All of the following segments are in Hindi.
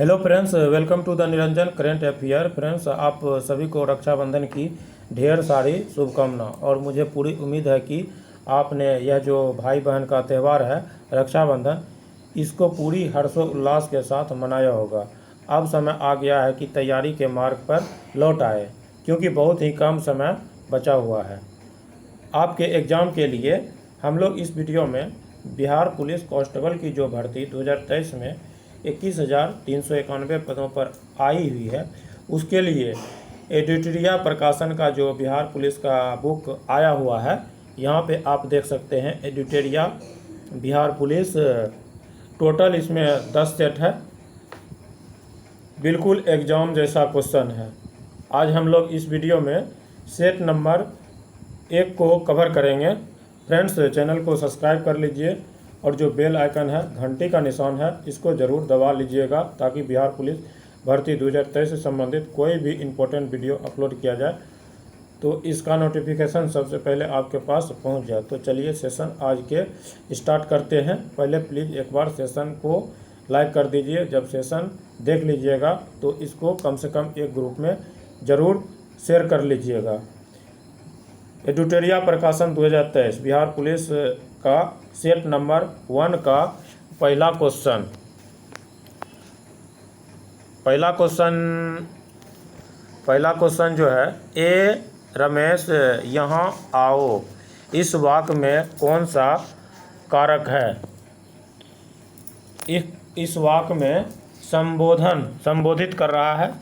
Hello friends, welcome to the Niranjan current affair. Friends, आप सभी को रक्षाबंधन की ढेर सारी शुभकामना और मुझे पूरी उम्मीद है कि आपने यह जो भाई बहन का त्यौहार है रक्षाबंधन, इसको पूरी हर्षोल्लास के साथ मनाया होगा। अब समय आ गया है कि तैयारी के मार्ग पर लौट आए, क्योंकि बहुत ही कम समय बचा हुआ है आपके एग्ज़ाम के लिए। हम लोग इस वीडियो में बिहार पुलिस कांस्टेबल की जो भर्ती 2023 में 21,391 पदों पर आई हुई है, उसके लिए एडिटोरिया प्रकाशन का जो बिहार पुलिस का बुक आया हुआ है, यहाँ पे आप देख सकते हैं एडिटोरिया बिहार पुलिस। टोटल इसमें 10 सेट है, बिल्कुल एग्ज़ाम जैसा क्वेश्चन है। आज हम लोग इस वीडियो में सेट नंबर 1 को कवर करेंगे। फ्रेंड्स, चैनल को सब्सक्राइब कर लीजिए और जो बेल आइकन है, घंटी का निशान है, इसको ज़रूर दबा लीजिएगा ताकि बिहार पुलिस भर्ती 2023 से संबंधित कोई भी इम्पोर्टेंट वीडियो अपलोड किया जाए तो इसका नोटिफिकेशन सबसे पहले आपके पास पहुंच जाए। तो चलिए सेशन आज के स्टार्ट करते हैं। पहले प्लीज़ एक बार सेशन को लाइक कर दीजिए। जब सेशन देख लीजिएगा तो इसको कम से कम एक ग्रुप में ज़रूर शेयर कर लीजिएगा। एडिटोरिया प्रकाशन 2023 बिहार पुलिस का सेट नंबर 1 का पहला क्वेश्चन जो है, ए रमेश यहाँ आओ, इस वाक्य में कौन सा कारक है? इस वाक्य में संबोधित कर रहा है,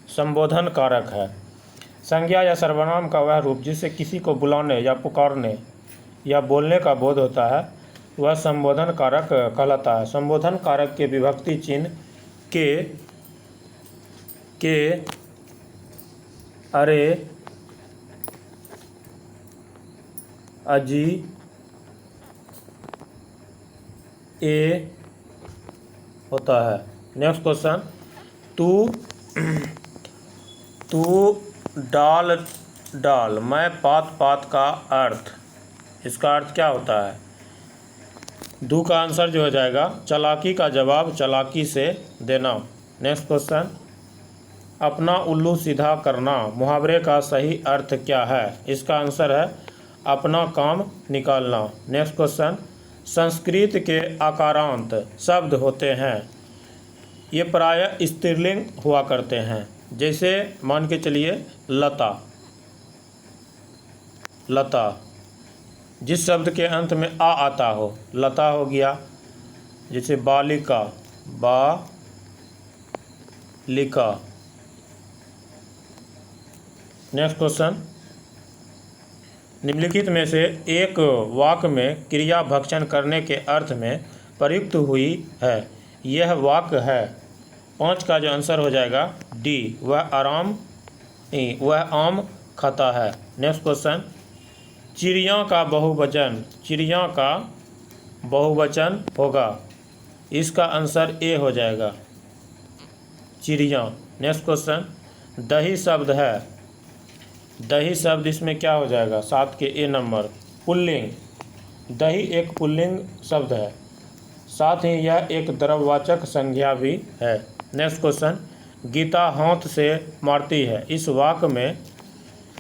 संबोधन कारक है। संज्ञा या सर्वनाम का वह रूप जिससे किसी को बुलाने या पुकारने या बोलने का बोध होता है, वह संबोधन कारक कहलाता है। संबोधन कारक के विभक्ति चिन्ह के, अरे, अजी, ए होता है। नेक्स्ट क्वेश्चन, तू डाल, मैं पात का अर्थ, इसका अर्थ क्या होता है? दू का आंसर जो हो जाएगा चालाकी का जवाब चालाकी से देना। नेक्स्ट क्वेश्चन, अपना उल्लू सीधा करना, मुहावरे का सही अर्थ क्या है? इसका आंसर है अपना काम निकालना। नेक्स्ट क्वेश्चन, संस्कृत के आकारांत शब्द होते हैं, ये प्रायः स्त्रीलिंग हुआ करते हैं। जैसे मान के चलिए लता, जिस शब्द के अंत में आ आता हो, लता हो गया। जैसे बालिका, लिका। नेक्स्ट क्वेश्चन, निम्नलिखित में से एक वाक्य में क्रिया भक्षण करने के अर्थ में प्रयुक्त हुई है, यह वाक्य है। 5 का जो आंसर हो जाएगा डी, वह आम खाता है। नेक्स्ट क्वेश्चन, चिड़िया का बहुवचन होगा, इसका आंसर ए हो जाएगा, चिड़िया। नेक्स्ट क्वेश्चन, दही शब्द है, दही शब्द इसमें क्या हो जाएगा? 7 के ए नंबर, पुल्लिंग। दही एक पुल्लिंग शब्द है, साथ ही यह एक द्रववाचक संज्ञा भी है। नेक्स्ट क्वेश्चन, गीता हाथ से मारती है, इस वाक्य में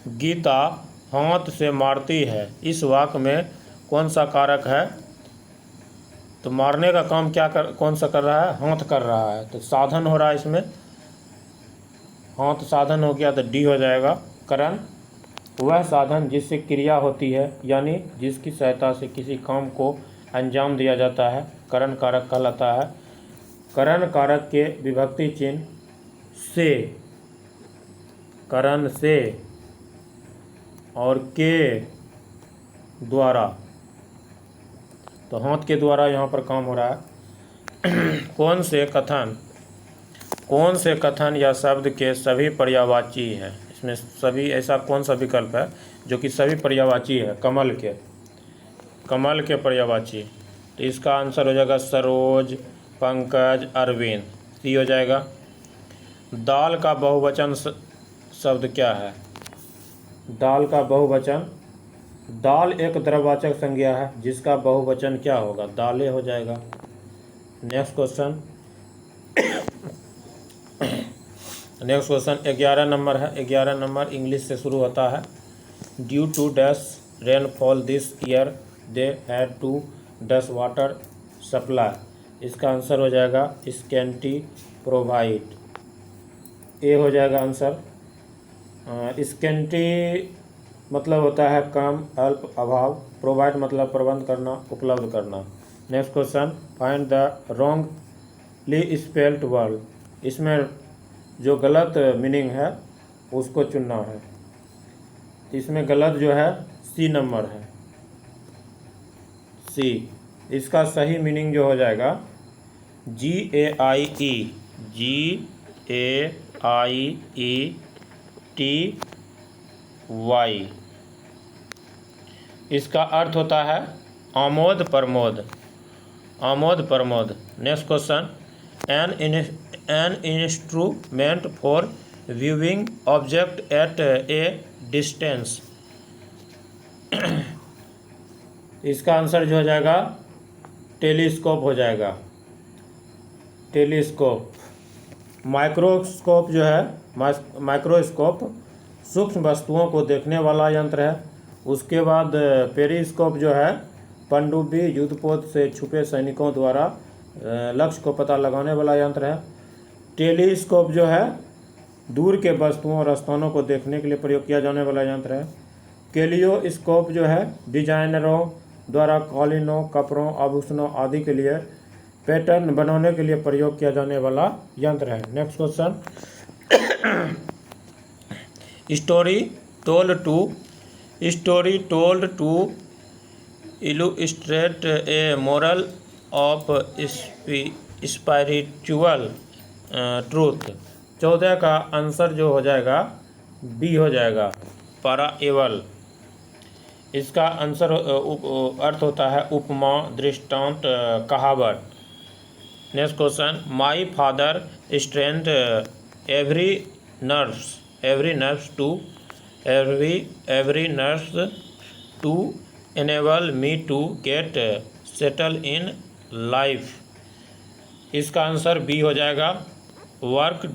गीता हाथ से मारती है, इस वाक्य में कौन सा कारक है? तो मारने का काम कौन सा कर रहा है? हाथ कर रहा है, तो साधन हो रहा है इसमें, हाथ साधन हो गया तो डी हो जाएगा। करण वह साधन जिससे क्रिया होती है, यानी जिसकी सहायता से किसी काम को अंजाम दिया जाता है, करण कारक कहलाता है। करण कारक के विभक्ति चिन्ह से, करण से और के द्वारा, तो हाथ के द्वारा यहाँ पर काम हो रहा है। कौन से कथन या शब्द के सभी पर्यायवाची है? इसमें सभी ऐसा कौन सा विकल्प है जो कि सभी पर्यायवाची है? कमल के पर्यायवाची, तो इसका आंसर हो जाएगा सरोज, पंकज, अरविंद, सी हो जाएगा। दाल का बहुवचन शब्द क्या है? दाल का बहुवचन, दाल एक द्रववाचक संज्ञा है जिसका बहुवचन क्या होगा? दालें हो जाएगा। Next question, next question 11 number है। 11 नंबर इंग्लिश से शुरू होता है। Due to dash rainfall this year they had to dash water supply. इसका आंसर हो जाएगा स्कैंटी प्रोवाइड। ए हो जाएगा आंसर। स्कैंटी मतलब होता है कम, अल्प, अभाव। प्रोवाइड मतलब प्रबंध करना, उपलब्ध करना। Next question find the wrongly spelled word. इसमें जो गलत मीनिंग है उसको चुनना है। इसमें गलत जो है सी नंबर है, सी। इसका सही मीनिंग जो हो जाएगा GAIE, GAIETY। इसका अर्थ होता है Amod Pramod, Amod Pramod. Next question an instrument for viewing object at A distance. इसका आंसर जो हो जाएगा टेलीस्कोप हो जाएगा, टेलीस्कोप। माइक्रोस्कोप जो है, माइक्रोस्कोप सूक्ष्म वस्तुओं को देखने वाला यंत्र है। उसके बाद पेरिस्कोप जो है पनडुब्बी युद्धपोत से छुपे सैनिकों द्वारा लक्ष्य को पता लगाने वाला यंत्र है। टेलीस्कोप जो है दूर के वस्तुओं और स्थानों को देखने के लिए प्रयोग किया जाने वाला यंत्र है। कैलियोस्कोप जो है डिजाइनरों द्वारा कालीनों, कपड़ों, आभूषणों आदि के लिए पैटर्न बनाने के लिए प्रयोग किया जाने वाला यंत्र है। Next question story told to illustrate a moral of spiritual truth. 14 का आंसर जो हो जाएगा बी हो जाएगा, पैराएबल। इसका आंसर अर्थ होता है उपमा, दृष्टांत, कहावत। Next question my father strength every nerves to enable me to get settled in life। इसका आंसर बी हो जाएगा वर्क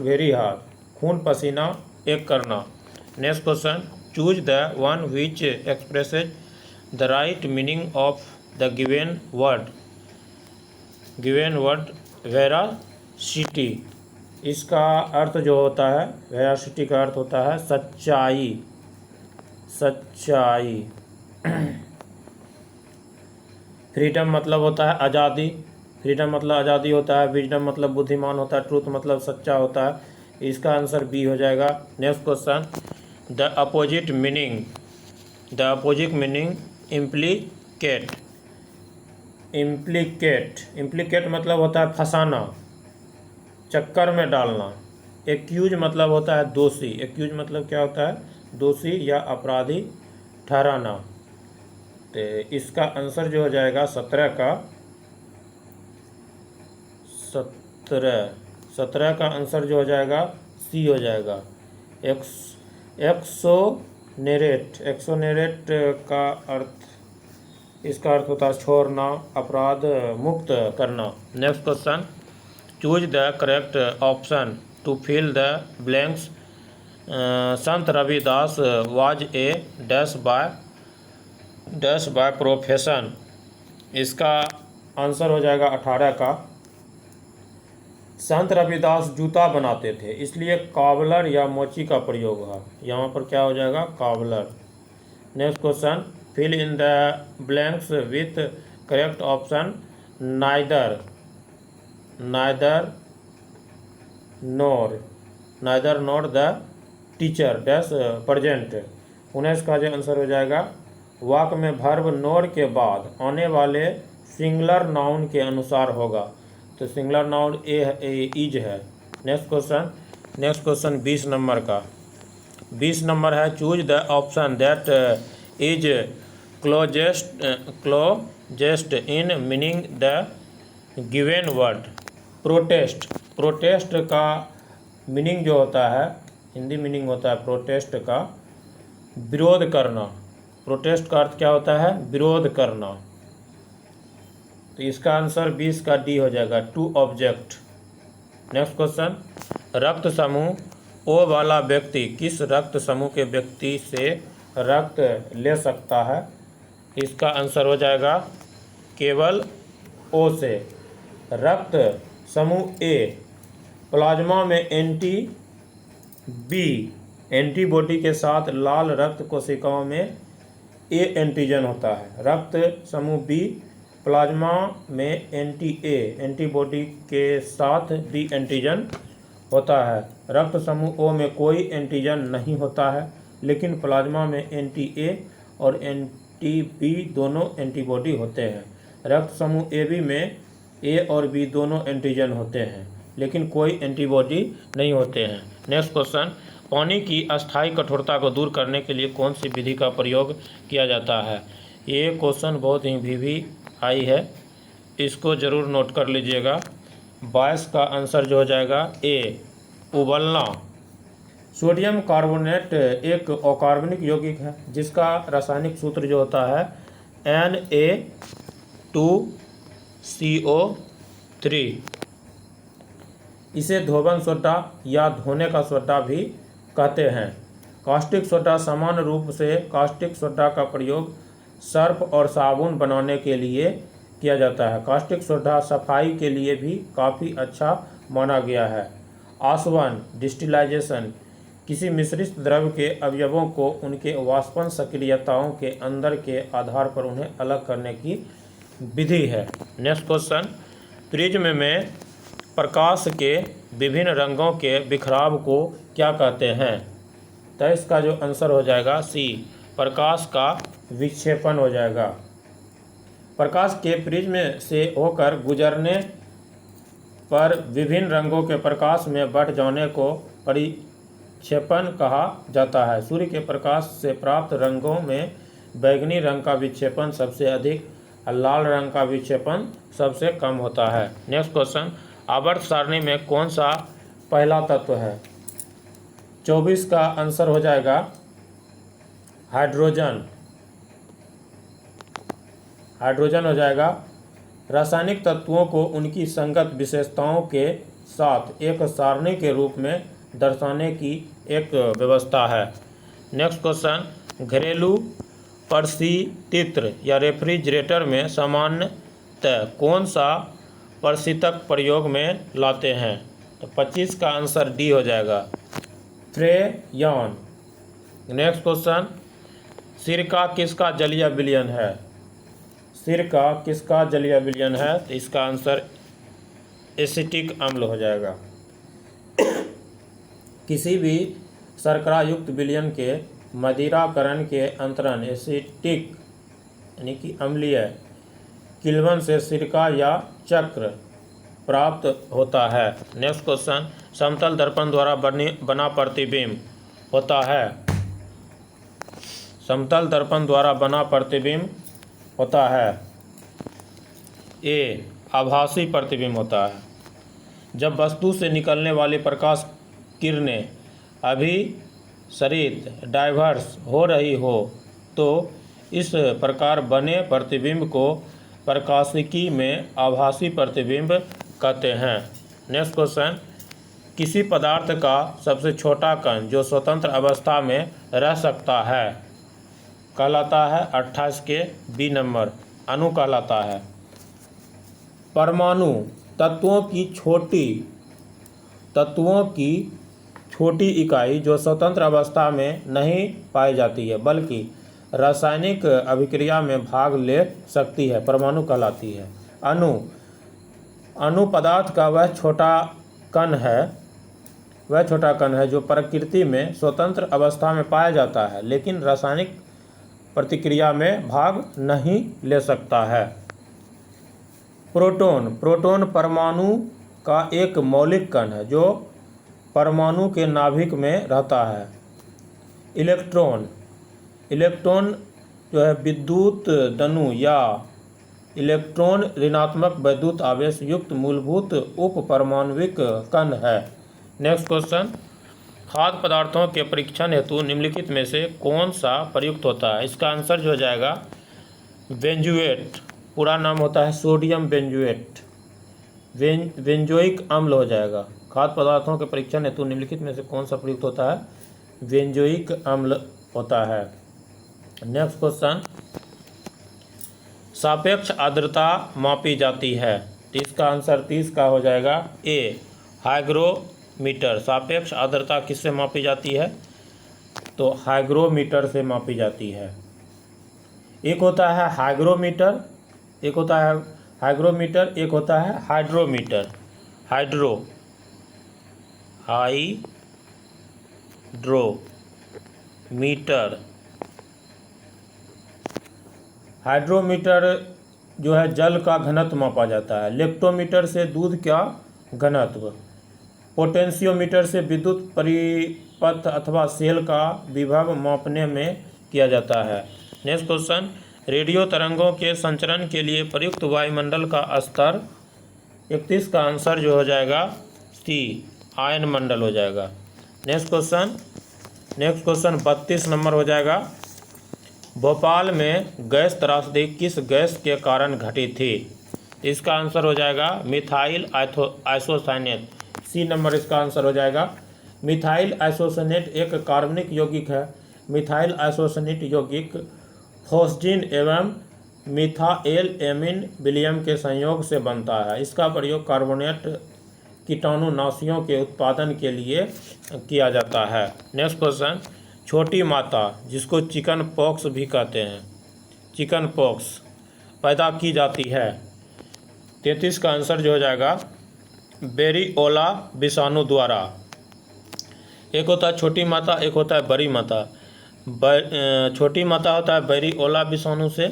वेरी हार्ड, खून पसीना एक करना। Next question choose the one which expresses the right meaning of the given word veracity. इसका अर्थ जो होता है, वेरासिटी का अर्थ होता है सच्चाई, सच्चाई। फ्रीडम मतलब होता है आज़ादी, फ्रीडम मतलब आज़ादी होता है। विजडम मतलब बुद्धिमान होता है। ट्रूथ मतलब सच्चा होता है। इसका आंसर बी हो जाएगा। Next question the opposite meaning implicate मतलब होता है फंसाना, चक्कर में डालना। एक्यूज मतलब होता है दोषी। एक्यूज मतलब क्या होता है? दोषी या अपराधी ठहराना। तो इसका आंसर जो हो जाएगा 17 का आंसर जो हो जाएगा सी हो जाएगा। एक्सोनेरेट का अर्थ, इसका अर्थ होता है छोड़ना, अपराध मुक्त करना। Next question choose the correct option to fill the blanks. संत Ravidas was a dash by profession. इसका आंसर हो जाएगा 18 का। संत रविदास जूता बनाते थे, इसलिए काबलर या मोची का प्रयोग हुआ। यहाँ पर क्या हो जाएगा? Cobbler. Next question fill in the blanks with correct option neither nor the teacher dash present. 19 का जो आंसर हो जाएगा वाक में वर्ब नोर के बाद आने वाले सिंगुलर नाउन के अनुसार होगा। तो सिंगुलर नाउन इज है। नेक्स्ट क्वेश्चन 20 नंबर का। 20 नंबर है choose the option that is closest in meaning the given word. Protest का मीनिंग जो होता है, हिंदी मीनिंग होता है प्रोटेस्ट का विरोध करना। प्रोटेस्ट का अर्थ क्या होता है? विरोध करना। तो इसका आंसर 20 का डी हो जाएगा टू ऑब्जेक्ट। नेक्स्ट क्वेश्चन, रक्त समूह ओ वाला व्यक्ति किस रक्त समूह के व्यक्ति से रक्त ले सकता है? इसका आंसर हो जाएगा केवल ओ से। रक्त समूह ए प्लाज्मा में एंटीबॉडी के साथ लाल रक्त कोशिकाओं में ए एंटीजन होता है। रक्त समूह बी प्लाज्मा में एंटीबॉडी के साथ बी एंटीजन होता है। रक्त समूह ओ में कोई एंटीजन नहीं होता है, लेकिन प्लाज्मा में एंटी ए और एंटी बी दोनों एंटीबॉडी होते हैं। रक्त समूह ए बी में ए और बी दोनों एंटीजन होते हैं, लेकिन कोई एंटीबॉडी नहीं होते हैं। नेक्स्ट क्वेश्चन, पानी की अस्थायी कठोरता को दूर करने के लिए कौन सी विधि का प्रयोग किया जाता है? ये क्वेश्चन बहुत ही VVI है, इसको ज़रूर नोट कर लीजिएगा। 22 का आंसर जो हो जाएगा ए, उबलना। सोडियम कार्बोनेट एक अकार्बनिक यौगिक है जिसका रासायनिक सूत्र जो होता है Na2CO3। इसे धोबन सोडा या धोने का सोडा भी कहते हैं। कास्टिक सोडा सामान्य रूप से कास्टिक सोडा का प्रयोग सर्फ और साबुन बनाने के लिए किया जाता है। कास्टिक सोडा सफाई के लिए भी काफ़ी अच्छा माना गया है। आसवन डिस्टिलाइजेशन किसी मिश्रित द्रव्य के अवयवों को उनके वाष्पन सक्रियताओं के अंदर के आधार पर उन्हें अलग करने की विधि है। नेक्स्ट क्वेश्चन, प्रिज्म में प्रकाश के विभिन्न रंगों के बिखराव को क्या कहते हैं? तो इसका जो आंसर हो जाएगा सी, प्रकाश का विक्षेपण हो जाएगा। प्रकाश के प्रिज्म से होकर गुजरने पर विभिन्न रंगों के प्रकाश में बढ़ जाने को परिक्षेपण कहा जाता है। सूर्य के प्रकाश से प्राप्त रंगों में बैंगनी रंग का विक्षेपण सबसे अधिक और लाल रंग का विक्षेपण सबसे कम होता है। नेक्स्ट क्वेश्चन, आवर्त सारणी में कौन सा पहला तत्व है? 24 का आंसर हो जाएगा हाइड्रोजन। हाइड्रोजन हो जाएगा। रासायनिक तत्वों को उनकी संगत विशेषताओं के साथ एक सारणी के रूप में दर्शाने की एक व्यवस्था है। नेक्स्ट क्वेश्चन, घरेलू परिस्थितित्र या रेफ्रिजरेटर में सामान्यतः कौन सा परिस्थितक प्रयोग में लाते हैं? तो 25 का आंसर डी हो जाएगा, फ्रेयॉन। नेक्स्ट क्वेश्चन, सिरका किसका जलीय विलयन है? सिरका किसका जलीय विलयन है? तो इसका आंसर एसिटिक अम्ल हो जाएगा। किसी भी शर्करा युक्त विलयन के मदिराकरण के अंतरण एसिटिक यानी कि अम्लीय किल्वन से सिरका या चक्र प्राप्त होता है। नेक्स्ट क्वेश्चन, समतल दर्पण द्वारा बना प्रतिबिंब होता है। समतल दर्पण द्वारा बना प्रतिबिंब होता है ए, आभासी प्रतिबिंब होता है। जब वस्तु से निकलने वाली प्रकाश किरणें अभिसरित डाइवर्स हो रही हो तो इस प्रकार बने प्रतिबिंब को प्रकाशिकी में आभासी प्रतिबिंब कहते हैं। नेक्स्ट क्वेश्चन, किसी पदार्थ का सबसे छोटा कण जो स्वतंत्र अवस्था में रह सकता है कहलाता है 28 के बी नंबर, अणु कहलाता है। परमाणु तत्वों की छोटी इकाई जो स्वतंत्र अवस्था में नहीं पाई जाती है बल्कि रासायनिक अभिक्रिया में भाग ले सकती है, परमाणु कहलाती है। अणु पदार्थ का वह छोटा कण है जो प्रकृति में स्वतंत्र अवस्था में पाया जाता है लेकिन रासायनिक प्रतिक्रिया में भाग नहीं ले सकता है। प्रोटॉन परमाणु का एक मौलिक कण है जो परमाणु के नाभिक में रहता है। इलेक्ट्रॉन जो है विद्युत धनु या इलेक्ट्रॉन ऋणात्मक वैद्युत आवेश युक्त मूलभूत उप परमाणविक कण है। नेक्स्ट क्वेश्चन, खाद्य पदार्थों के परीक्षण हेतु निम्नलिखित में से कौन सा प्रयुक्त होता है? इसका आंसर जो हो जाएगा बेंजुएट, पूरा नाम होता है सोडियम बेंजुएट, बेंजोइक अम्ल हो जाएगा। खाद्य पदार्थों के परीक्षण हेतु निम्नलिखित में से कौन सा प्रयुक्त होता है? बेंजोइक अम्ल होता है। नेक्स्ट क्वेश्चन, सापेक्ष आर्द्रता मापी जाती है, तो इसका आंसर 30 का हो जाएगा ए, हाइग्रोमीटर। सापेक्ष आर्द्रता किससे मापी जाती है? तो हाइग्रोमीटर से मापी जाती है। एक होता है हाइग्रोमीटर, एक होता है हाइग्रोमीटर, एक होता है हाइड्रोमीटर। हाइड्रोमीटर जो है जल का घनत्व मापा जाता है। लेक्टोमीटर से दूध का घनत्व। पोटेंशियोमीटर से विद्युत परिपथ अथवा सेल का विभव मापने में किया जाता है। नेक्स्ट क्वेश्चन, रेडियो तरंगों के संचरण के लिए प्रयुक्त वायुमंडल का स्तर। 31 का आंसर जो हो जाएगा सी, आयन मंडल हो जाएगा। नेक्स्ट क्वेश्चन 32 नंबर हो जाएगा। भोपाल में गैस त्रासदी किस गैस के कारण घटी थी? इसका आंसर हो जाएगा मिथाइल आइसोसाइनेट। सी नंबर इसका आंसर हो जाएगा। मिथाइल आइसोसाइनेट एक कार्बनिक यौगिक है। मिथाइल आइसोसाइनेट यौगिक फोस्जीन एवं मिथाइल एमिन विलियम के संयोग से बनता है। इसका प्रयोग कार्बोनेट कीटाणुनाशियों के उत्पादन के लिए किया जाता है। नेक्स्ट क्वेश्चन, छोटी माता जिसको चिकन पॉक्स भी कहते हैं, चिकन पॉक्स पैदा की जाती है। 33 का आंसर जो हो जाएगा वेरिओला विषाणु द्वारा। एक होता है छोटी माता, एक होता है बड़ी माता। छोटी माता होता है वेरिओला विषाणु से,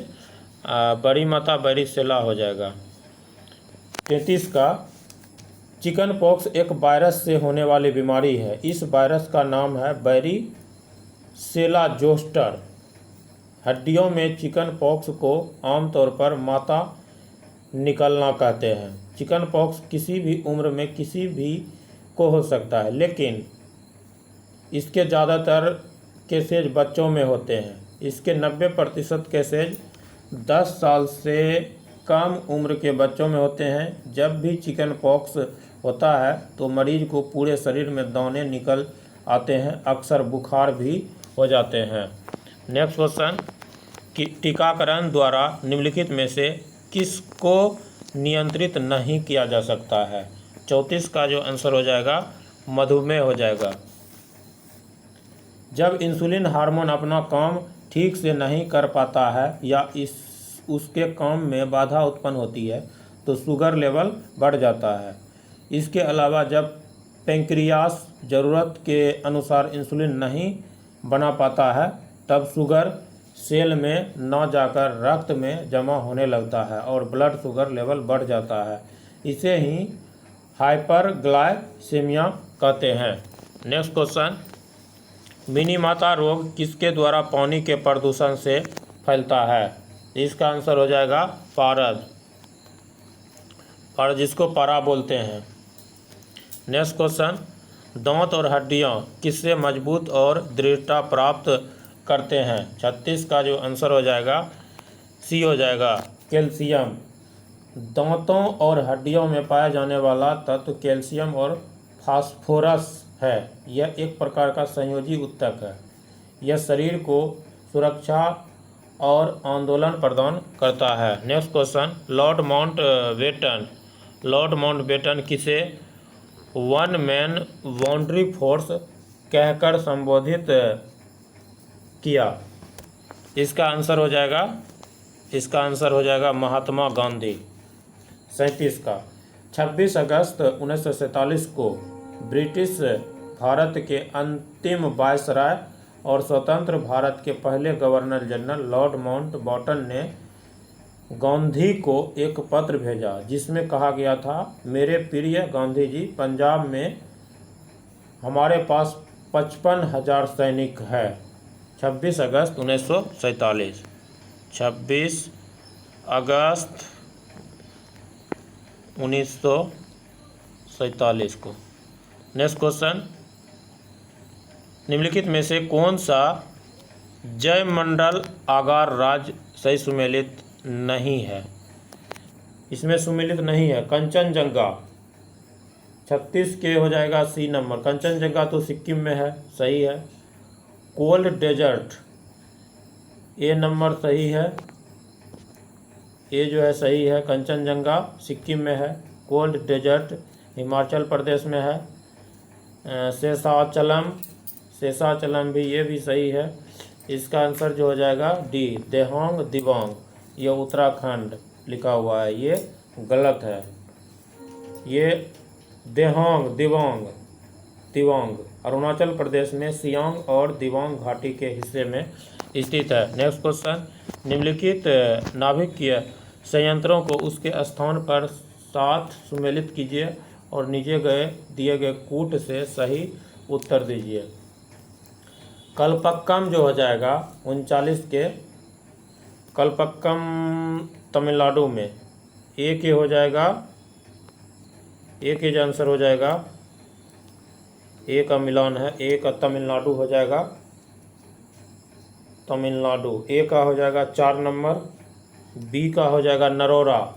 बड़ी माता वेरिसेला हो जाएगा। 33 का, चिकन पॉक्स एक वायरस से होने वाली बीमारी है। इस वायरस का नाम है वेरिसेला जोस्टर। हड्डियों में चिकन पॉक्स को आमतौर पर माता निकलना कहते हैं। चिकन पॉक्स किसी भी उम्र में किसी भी को हो सकता है, लेकिन इसके ज़्यादातर केसेज बच्चों में होते हैं। इसके 90% केसेज 10 साल से कम उम्र के बच्चों में होते हैं। जब भी चिकन पॉक्स होता है तो मरीज को पूरे शरीर में दाने निकल आते हैं, अक्सर बुखार भी हो जाते हैं। नेक्स्ट क्वेश्चन, कि टीकाकरण द्वारा निम्नलिखित में से किसको नियंत्रित नहीं किया जा सकता है? 34 का जो आंसर हो जाएगा मधुमेह हो जाएगा। जब इंसुलिन हार्मोन अपना काम ठीक से नहीं कर पाता है या उसके काम में बाधा उत्पन्न होती है तो शुगर लेवल बढ़ जाता है। इसके अलावा जब पेंक्रियास ज़रूरत के अनुसार इंसुलिन नहीं बना पाता है तब शुगर सेल में न जाकर रक्त में जमा होने लगता है और ब्लड शुगर लेवल बढ़ जाता है। इसे ही हाइपरग्लाइसेमिया कहते हैं। नेक्स्ट क्वेश्चन, मिनीमाता रोग किसके द्वारा पानी के प्रदूषण से फैलता है? इसका आंसर हो जाएगा पारद, जिसको पारा बोलते हैं। नेक्स्ट क्वेश्चन, दांत और हड्डियां किससे मजबूत और दृढ़ता प्राप्त करते हैं? 36 का जो आंसर हो जाएगा सी हो जाएगा, कैल्शियम। दांतों और हड्डियों में पाया जाने वाला तत्व कैल्शियम और फास्फोरस है। यह एक प्रकार का संयोजी उत्तक है। यह शरीर को सुरक्षा और आंदोलन प्रदान करता है। नेक्स्ट क्वेश्चन, लॉर्ड माउंटबेटन किसे वन मैन बाउंड्री फोर्स कहकर संबोधित किया? इसका आंसर हो जाएगा महात्मा गांधी। 37 का, 26 अगस्त 1947 को ब्रिटिश भारत के अंतिम वायसराय और स्वतंत्र भारत के पहले गवर्नर जनरल लॉर्ड माउंटबेटन ने गांधी को एक पत्र भेजा जिसमें कहा गया था, मेरे प्रिय गांधी जी, पंजाब में हमारे पास 55,000 सैनिक है। 26 अगस्त 1947, 26 अगस्त 1947 को। नेक्स्ट क्वेश्चन, निम्नलिखित में से कौन सा जयमंडल आगार राज्य सही सुमेलित नहीं है? इसमें सुमेलित नहीं है कंचनजंगा। 36 के हो जाएगा सी नंबर। कंचनजंगा तो सिक्किम में है, सही है। कोल्ड डेजर्ट ए नंबर सही है, ये जो है सही है। कंचनजंगा सिक्किम में है, कोल्ड डेजर्ट हिमाचल प्रदेश में है। शेषाचलम भी, ये भी सही है। इसका आंसर जो हो जाएगा डी देहोंग दिबांग, ये उत्तराखंड लिखा हुआ है, ये गलत है। ये देहोंग दिबांग अरुणाचल प्रदेश में सियांग और दिबांग घाटी के हिस्से में स्थित है। नेक्स्ट क्वेश्चन, निम्नलिखित नाभिकीय संयंत्रों को उसके स्थान पर साथ सुमेलित कीजिए और नीचे दिए गए कूट से सही उत्तर दीजिए। कलपक्कम जो हो जाएगा 39 के, कलपक्कम तमिलनाडु में, ए के हो जाएगा, ए के जो आंसर हो जाएगा, ए का मिलान है, ए का तमिलनाडु हो जाएगा, तमिलनाडु। ए का हो जाएगा 4 नंबर, बी का हो जाएगा नरोरा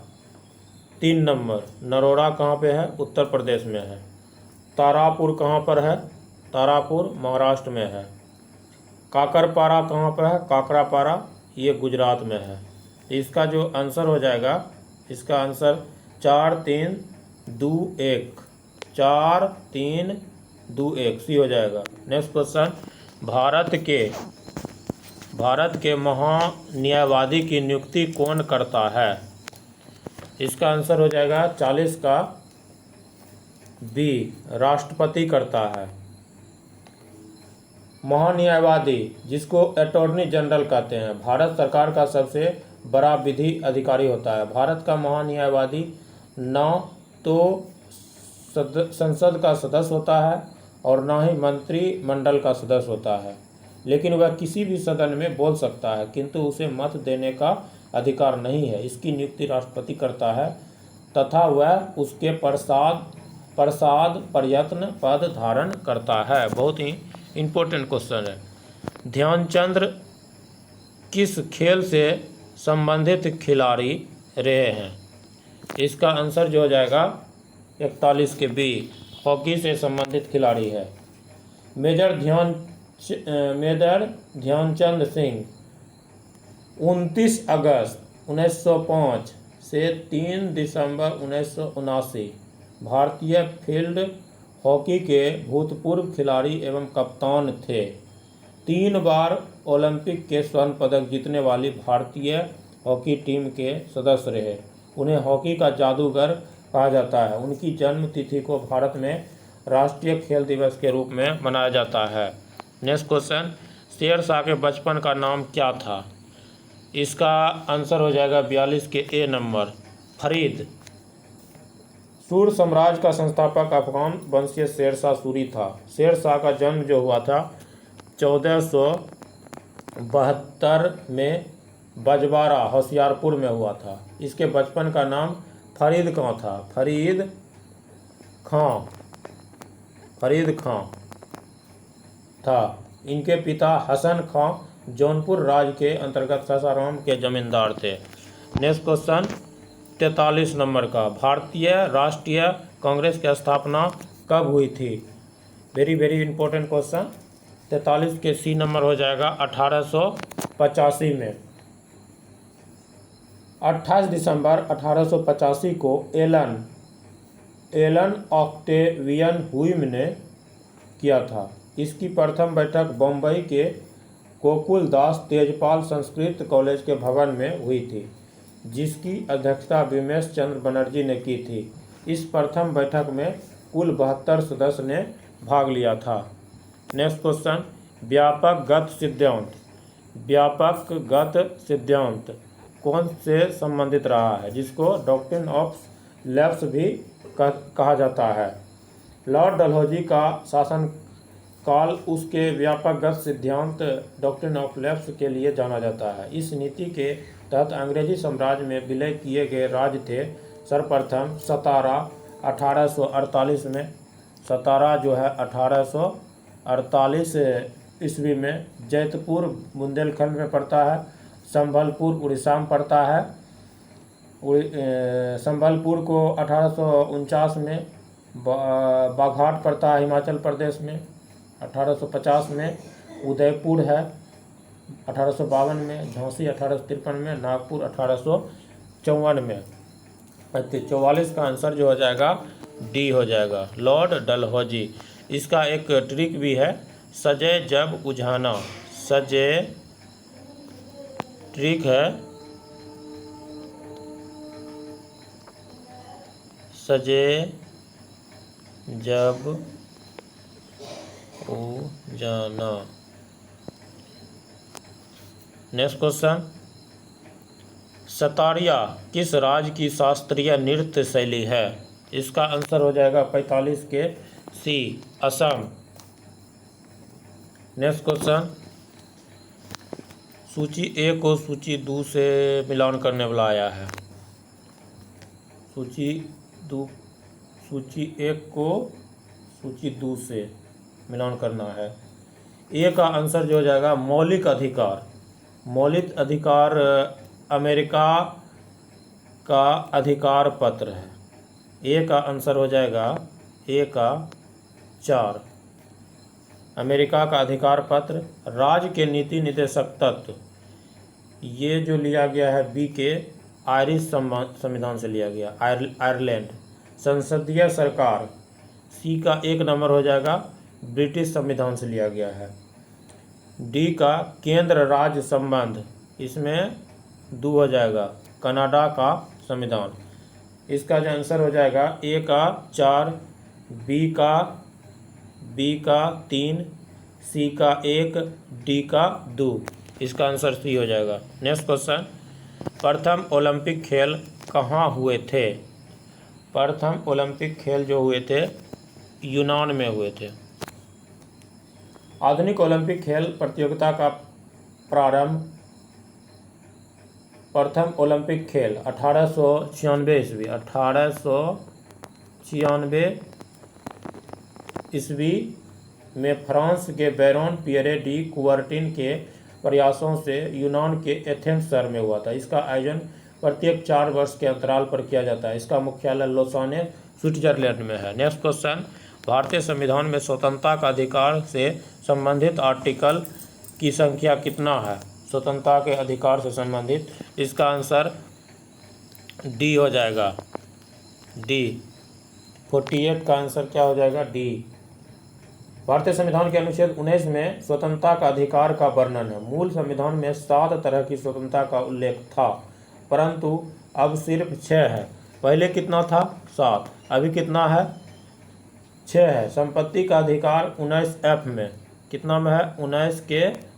3 नंबर। नरोरा कहाँ पे है? उत्तर प्रदेश में है। तारापुर कहाँ पर है? तारापुर महाराष्ट्र में है। काकरपारा कहाँ पर है? काकरापारा, ये गुजरात में है। इसका जो आंसर हो जाएगा, इसका आंसर 4 3 2 1, 4 3 2 1 सी हो जाएगा। नेक्स्ट क्वेश्चन, भारत के महान्यायवादी की नियुक्ति कौन करता है? इसका आंसर हो जाएगा 40 का बी, राष्ट्रपति करता है। महान्यायवादी, जिसको अटॉर्नी जनरल कहते हैं, भारत सरकार का सबसे बड़ा विधि अधिकारी होता है। भारत का महान्यायवादी न तो संसद का सदस्य होता है और न ही मंत्रिमंडल का सदस्य होता है, लेकिन वह किसी भी सदन में बोल सकता है, किंतु उसे मत देने का अधिकार नहीं है। इसकी नियुक्ति राष्ट्रपति करता है तथा वह उसके प्रसाद प्रयत्न पद धारण करता है। बहुत ही इम्पोर्टेंट क्वेश्चन है। ध्यानचंद किस खेल से संबंधित खिलाड़ी रहे हैं? इसका आंसर जो हो जाएगा 41 के बी, हॉकी से संबंधित खिलाड़ी है। मेजर ध्यानचंद सिंह 29 अगस्त 1905 से 3 दिसंबर 1979 भारतीय फील्ड हॉकी के भूतपूर्व खिलाड़ी एवं कप्तान थे। 3 बार ओलंपिक के स्वर्ण पदक जीतने वाली भारतीय हॉकी टीम के सदस्य रहे। उन्हें हॉकी का जादूगर कहा जाता है। उनकी जन्म तिथि को भारत में राष्ट्रीय खेल दिवस के रूप में मनाया जाता है। नेक्स्ट क्वेश्चन, शेरशाह के बचपन का नाम क्या था? इसका आंसर हो जाएगा 42 के ए नंबर, फरीद। सूर साम्राज्य का संस्थापक अफगान वंशीय शेरशाह सूरी था। शेरशाह का जन्म जो हुआ था 1472 में बजवारा होशियारपुर में हुआ था। इसके बचपन का नाम फरीद खां था, फरीद खां था। इनके पिता हसन खां जौनपुर राज्य के अंतर्गत सासाराम के जमींदार थे। नेक्स्ट क्वेश्चन 43 नंबर का, भारतीय राष्ट्रीय कांग्रेस की स्थापना कब हुई थी? Very very important question. 43 के सी नंबर हो जाएगा 1885 में। 28 दिसंबर 1885 को एलन ऑक्टेवियन हुइम ने किया था। इसकी प्रथम बैठक बम्बई के गोकुलदास तेजपाल संस्कृत कॉलेज के भवन में हुई थी, जिसकी अध्यक्षता विमेश चंद्र बनर्जी ने की थी। इस प्रथम बैठक में कुल 72 सदस्य ने भाग लिया था। नेक्स्ट क्वेश्चन, व्यापक गत सिद्धांत कौन से संबंधित रहा है, जिसको डॉक्ट्रिन ऑफ लैप्स भी कहा जाता है? लॉर्ड डलहौजी का शासन काल उसके व्यापकगत सिद्धांत डॉक्ट्रिन ऑफ लैप्स के लिए जाना जाता है। इस नीति के तहत अंग्रेजी साम्राज्य में विलय किए गए राज्य थे। सर्वप्रथम सतारा 1848 में, सतारा जो है 1848 ईस्वी में, जैतपुर बुंदेलखंड में पड़ता है, संभलपुर उड़ीसा में पड़ता है। संभलपुर को 1849 में बाघाट पड़ता है हिमाचल प्रदेश में। 1850 में उदयपुर है, 1852 में झांसी, 1853 में नागपुर, 1854 में। 44 का आंसर जो हो जाएगा डी हो जाएगा, लॉर्ड डलहौजी। इसका एक ट्रिक भी है, सजे जब उझाना, सजे ट्रिक है, सजे जब उजाना। नेक्स्ट क्वेश्चन, सतारिया किस राज्य की शास्त्रीय नृत्य शैली है? इसका आंसर हो जाएगा 45 के सी, असम। नेक्स्ट क्वेश्चन, सूची ए को सूची 2 से मिलान करने वाला आया है। सूची 1 को सूची 2 से मिलान करना है। ए का आंसर जो हो जाएगा मौलिक अधिकार। मौलिक अधिकार अमेरिका का अधिकार पत्र है। ए का आंसर हो जाएगा ए का 4, अमेरिका का अधिकार पत्र। राज्य के नीति निर्देशक तत्व, ये जो लिया गया है बी के आयरिश संविधान से लिया गया, आयरलैंड। संसदीय सरकार, सी का 1 नंबर हो जाएगा, ब्रिटिश संविधान से लिया गया है। डी का केंद्र राज्य संबंध, इसमें 2 हो जाएगा, कनाडा का संविधान। इसका जो आंसर हो जाएगा ए का 4, बी का 3, सी का 1, डी का 2। इसका आंसर सी हो जाएगा। नेक्स्ट क्वेश्चन, प्रथम ओलंपिक खेल कहाँ हुए थे? प्रथम ओलंपिक खेल जो हुए थे यूनान में हुए थे। आधुनिक ओलंपिक खेल प्रतियोगिता का प्रारंभ, प्रथम ओलंपिक खेल 1896 ईस्वी, 1896 ईस्वी में फ्रांस के बैरोन पियरे डी कुबर्टिन के प्रयासों से यूनान के एथेंस शहर में हुआ था। इसका आयोजन प्रत्येक 4 वर्ष के अंतराल पर किया जाता है। इसका मुख्यालय लोसाने, स्विट्जरलैंड में है। नेक्स्ट क्वेश्चन, भारतीय संविधान में स्वतंत्रता का अधिकार से संबंधित आर्टिकल की संख्या कितना है? स्वतंत्रता के अधिकार से संबंधित, इसका आंसर डी हो जाएगा, डी। 48 का आंसर क्या हो जाएगा? डी। भारतीय संविधान के अनुच्छेद 19 में स्वतंत्रता का अधिकार का वर्णन है। मूल संविधान में 7 तरह की स्वतंत्रता का उल्लेख था, परंतु अब सिर्फ 6 है। पहले कितना था? 7। अभी कितना है? 6 है। संपत्ति का अधिकार 19F में, कितना में है? 19 के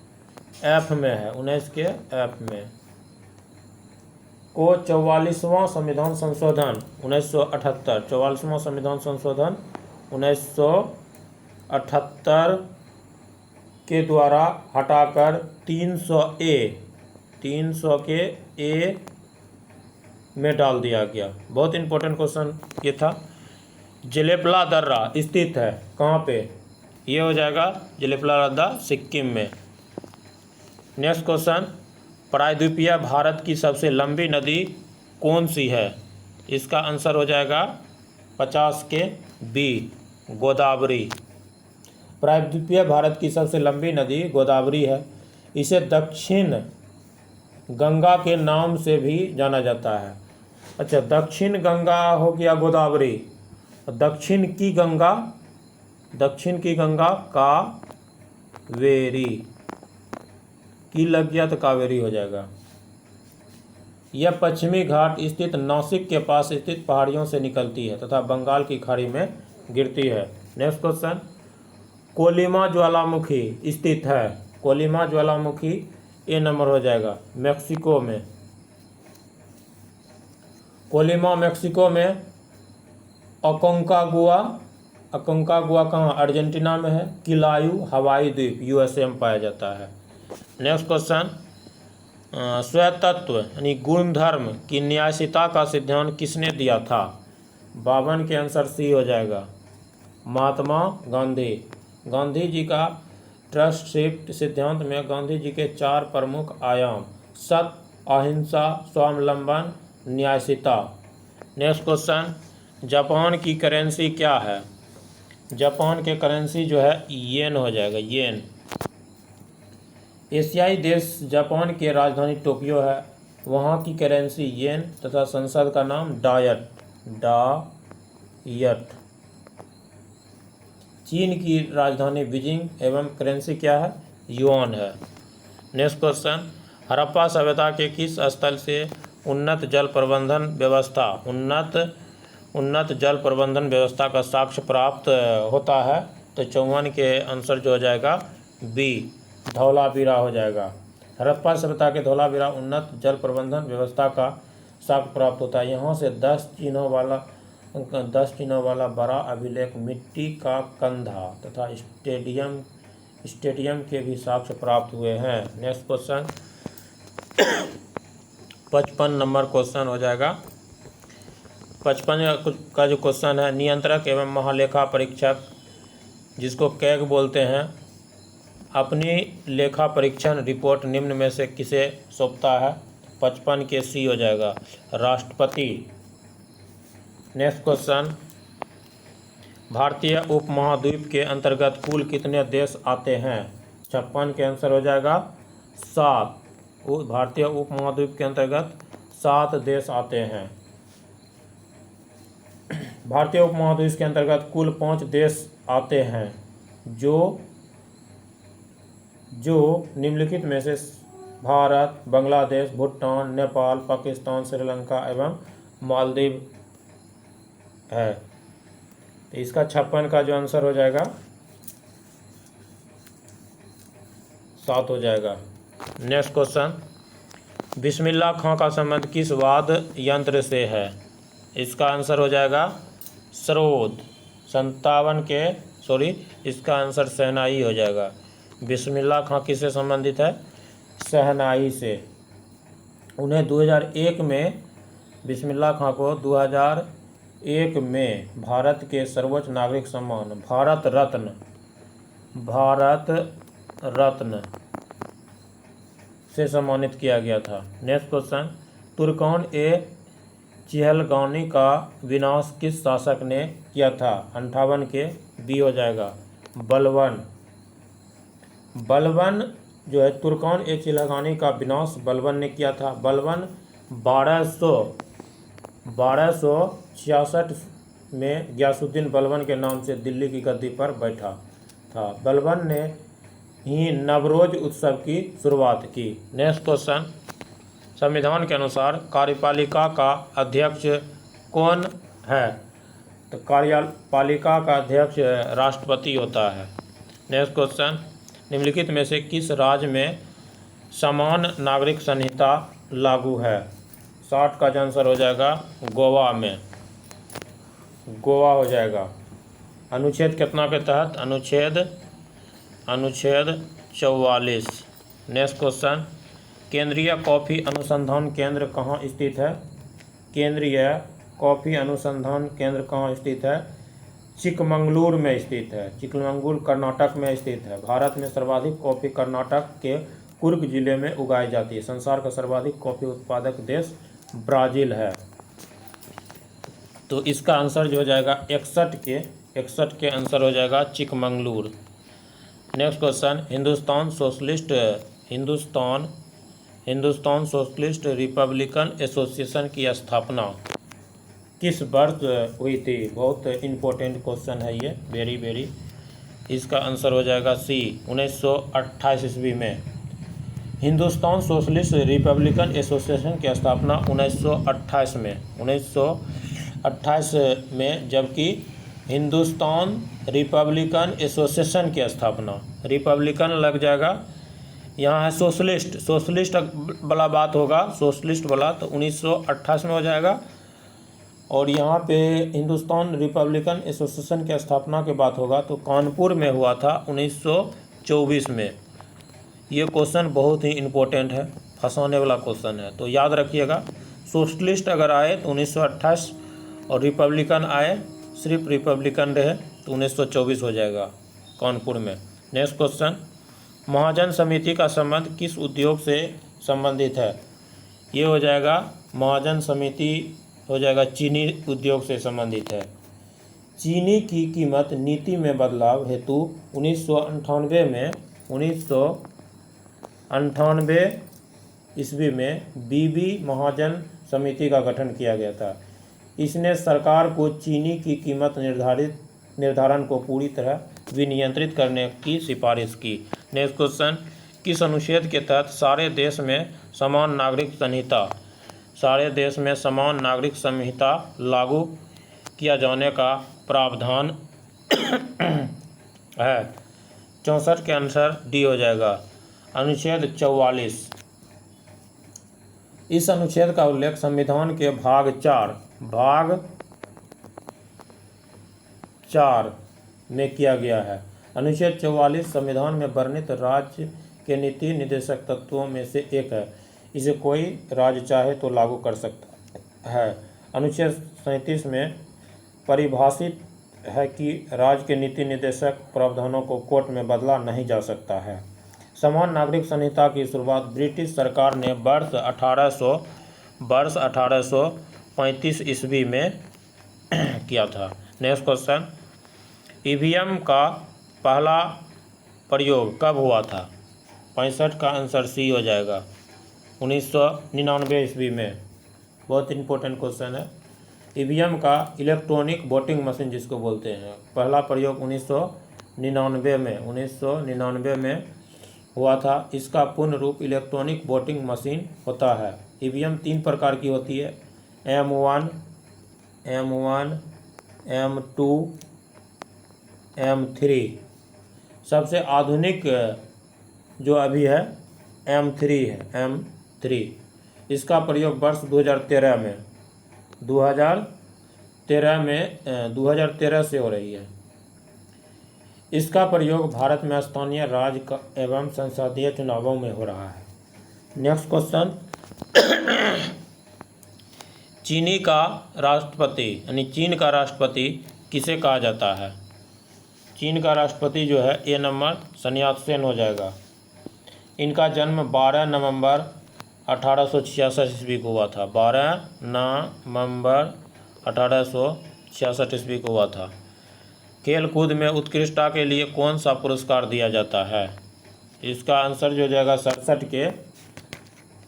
F में है, 19 के F में। को 44वां संविधान संशोधन 1978, 44वां संविधान संशोधन 1978 के द्वारा हटाकर 300 के ए में डाल दिया गया। बहुत इंपॉर्टेंट क्वेश्चन ये था। जलेपला दर्रा स्थित है कहाँ पे? ये हो जाएगा जलेपला दर्रा सिक्किम में। नेक्स्ट क्वेश्चन, प्रायद्वीपीय भारत की सबसे लंबी नदी कौन सी है? इसका आंसर हो जाएगा 50 के बी, गोदावरी। प्रायद्वीपीय भारत की सबसे लंबी नदी गोदावरी है। इसे दक्षिण गंगा के नाम से भी जाना जाता है। अच्छा, दक्षिण गंगा हो गया गोदावरी, दक्षिण की गंगा कावेरी, की लग गया तो कावेरी हो जाएगा। यह पश्चिमी घाट स्थित नासिक के पास स्थित पहाड़ियों से निकलती है तथा बंगाल की खाड़ी में गिरती है। नेक्स्ट क्वेश्चन, कोलिमा ज्वालामुखी स्थित है। कोलिमा ज्वालामुखी ए नंबर हो जाएगा, मेक्सिको में। कोलिमा मेक्सिको में। अकोंकागुआ कहाँ? अर्जेंटीना में है। किलायू हवाई द्वीप यूएसए में पाया जाता है। नेक्स्ट क्वेश्चन, स्वतत्व यानी गुणधर्म की न्यायशीता का सिद्धांत किसने दिया था? 52 के आंसर सी हो जाएगा, महात्मा गांधी। गांधी जी का ट्रस्टशिप सिद्धांत में गांधी जी के 4 प्रमुख आयाम, सत्य, अहिंसा, स्वावलंबन, न्यायशीता। नेक्स्ट क्वेश्चन, जापान की करेंसी क्या है? जापान के करेंसी जो है येन हो जाएगा, येन। एशियाई देश जापान की राजधानी टोक्यो है, वहाँ की करेंसी येन तथा संसद का नाम डायट। चीन की राजधानी बीजिंग एवं करेंसी क्या है? युआन है। नेक्स्ट क्वेश्चन, हड़प्पा सभ्यता के किस स्थल से उन्नत जल प्रबंधन व्यवस्था का साक्ष्य प्राप्त होता है? तो 54 के आंसर जो हो जाएगा बी, धौलावीरा हो जाएगा। हड़प्पा सभ्यता के धौलावीरा उन्नत जल प्रबंधन व्यवस्था का साक्ष्य प्राप्त होता है। यहाँ से 10 चिन्हों वाला बड़ा अभिलेख, मिट्टी का कंधा तथा स्टेडियम के भी साक्ष्य प्राप्त हुए हैं। नेक्स्ट क्वेश्चन 55 नंबर क्वेश्चन हो जाएगा। 55 का जो क्वेश्चन है, नियंत्रक एवं महालेखा परीक्षक जिसको कैग बोलते हैं, अपनी लेखा परीक्षण रिपोर्ट निम्न में से किसे सौंपता है? 55 के सी हो जाएगा, राष्ट्रपति। नेक्स्ट क्वेश्चन, भारतीय उपमहाद्वीप के अंतर्गत कुल कितने देश आते हैं? 56 के आंसर हो जाएगा 7। भारतीय उपमहाद्वीप के अंतर्गत 7 देश आते हैं। भारतीय उपमहाद्वीप के अंतर्गत कुल 5 देश आते हैं जो निम्नलिखित में से भारत, बांग्लादेश, भूटान, नेपाल, पाकिस्तान, श्रीलंका एवं मालदीव है। तो इसका 56 का जो आंसर हो जाएगा 7 हो जाएगा। नेक्स्ट क्वेश्चन, बिस्मिल्लाह खां का संबंध किस वाद्य यंत्र से है? इसका आंसर हो जाएगा सरोद। 57 के इसका आंसर शहनाई हो जाएगा। बिस्मिल्लाह खां किससे संबंधित है? शहनाई से। उन्हें 2001 में बिस्मिल्लाह खां को 2001 में भारत के सर्वोच्च नागरिक सम्मान भारत रत्न से सम्मानित किया गया था। नेक्स्ट क्वेश्चन, तुर्कान ए चिहलगानी का विनाश किस शासक ने किया था? 58 के बी हो जाएगा, बलबन जो है, तुर्कान ए चिहलगानी का विनाश बलबन ने किया था। बलबन 1266 में गयासुद्दीन बलबन के नाम से दिल्ली की गद्दी पर बैठा था। बलबन ने ही नवरोज उत्सव की शुरुआत की। नेक्स्ट क्वेश्चन, संविधान के अनुसार कार्यपालिका का अध्यक्ष कौन है? तो कार्यपालिका का अध्यक्ष राष्ट्रपति होता है। नेक्स्ट क्वेश्चन, निम्नलिखित में से किस राज्य में समान नागरिक संहिता लागू है? 60 का आंसर हो जाएगा गोवा में, गोवा हो जाएगा। अनुच्छेद कितना के तहत? अनुच्छेद 44। नेक्स्ट क्वेश्चन, केंद्रीय कॉफ़ी अनुसंधान केंद्र कहाँ स्थित है? केंद्रीय कॉफ़ी अनुसंधान केंद्र कहाँ स्थित है? चिकमंगलुरु में स्थित है। चिकमंगलुरु कर्नाटक में स्थित है। भारत में सर्वाधिक कॉफ़ी कर्नाटक के कुर्ग जिले में उगाई जाती है। संसार का सर्वाधिक कॉफ़ी उत्पादक देश ब्राज़ील है। तो इसका आंसर जो हो जाएगा 61 के आंसर हो जाएगा Chikmagaluru. Next question, Hindustan socialist Republican association की स्थापना किस वर्ष हुई थी? बहुत इम्पोर्टेंट क्वेश्चन है ये, वेरी। इसका आंसर हो जाएगा सी, 1928 ईस्वी में। हिंदुस्तान सोशलिस्ट रिपब्लिकन एसोसिएशन की स्थापना 1928 में, जबकि हिंदुस्तान रिपब्लिकन एसोसिएशन की स्थापना, रिपब्लिकन लग जाएगा, यहाँ है सोशलिस्ट वाला बात होगा, सोशलिस्ट वाला, तो 1928 में हो जाएगा। और यहाँ पे हिंदुस्तान रिपब्लिकन एसोसिएशन की स्थापना की बात होगा तो कानपुर में हुआ था 1924 में। ये क्वेश्चन बहुत ही इम्पोर्टेंट है, फंसाने वाला क्वेश्चन है, तो याद रखिएगा। सोशलिस्ट अगर आए तो 1928 और रिपब्लिकन आए, सिर्फ रिपब्लिकन रहे तो 1924 हो जाएगा कानपुर में। नेक्स्ट क्वेश्चन, महाजन समिति का संबंध किस उद्योग से संबंधित है? ये हो जाएगा, महाजन समिति हो जाएगा चीनी उद्योग से संबंधित है। चीनी की कीमत नीति में बदलाव हेतु 1998 ईस्वी में बीबी महाजन समिति का गठन किया गया था। इसने सरकार को चीनी की कीमत निर्धारण को पूरी तरह विनियंत्रित करने की सिफारिश की। नेक्स्ट क्वेश्चन, किस अनुच्छेद के तहत सारे देश में समान नागरिक संहिता लागू किया जाने का प्रावधान है? 64 के आंसर डी हो जाएगा। अनुच्छेद 44। इस अनुच्छेद का उल्लेख संविधान के भाग 4 में किया गया है। अनुच्छेद 44 संविधान में वर्णित राज्य के नीति निर्देशक तत्वों में से एक है। इसे कोई राज्य चाहे तो लागू कर सकता है। अनुच्छेद 37 में परिभाषित है कि राज्य के नीति निर्देशक प्रावधानों को कोर्ट में बदला नहीं जा सकता है। समान नागरिक संहिता की शुरुआत ब्रिटिश सरकार ने वर्ष 1835 ईस्वी में किया था। नेक्स्ट क्वेश्चन, ईवीएम का पहला प्रयोग कब हुआ था? 65 का आंसर सी हो जाएगा। 1999 ईस्वी में। बहुत इंपॉर्टेंट क्वेश्चन है। ईवीएम का इलेक्ट्रॉनिक वोटिंग मशीन जिसको बोलते हैं, पहला प्रयोग 1999 में हुआ था। इसका पूर्ण रूप इलेक्ट्रॉनिक वोटिंग मशीन होता है। ईवीएम 3 प्रकार की होती है, M1, M2, M3। सबसे आधुनिक जो अभी है M3 है, M3। इसका प्रयोग वर्ष 2013 से हो रही है। इसका प्रयोग भारत में स्थानीय राज्य एवं संसदीय चुनावों में हो रहा है। नेक्स्ट क्वेश्चन, चीन का राष्ट्रपति किसे कहा जाता है? चीन का राष्ट्रपति जो है ए नंबर सन यात सेन हो जाएगा। इनका जन्म 12 नवंबर 1866 ईस्वी को हुआ था। 12 नवंबर 1866 ईस्वी को हुआ था। खेल कूद में उत्कृष्टता के लिए कौन सा पुरस्कार दिया जाता है? इसका आंसर जो हो जाएगा 67 के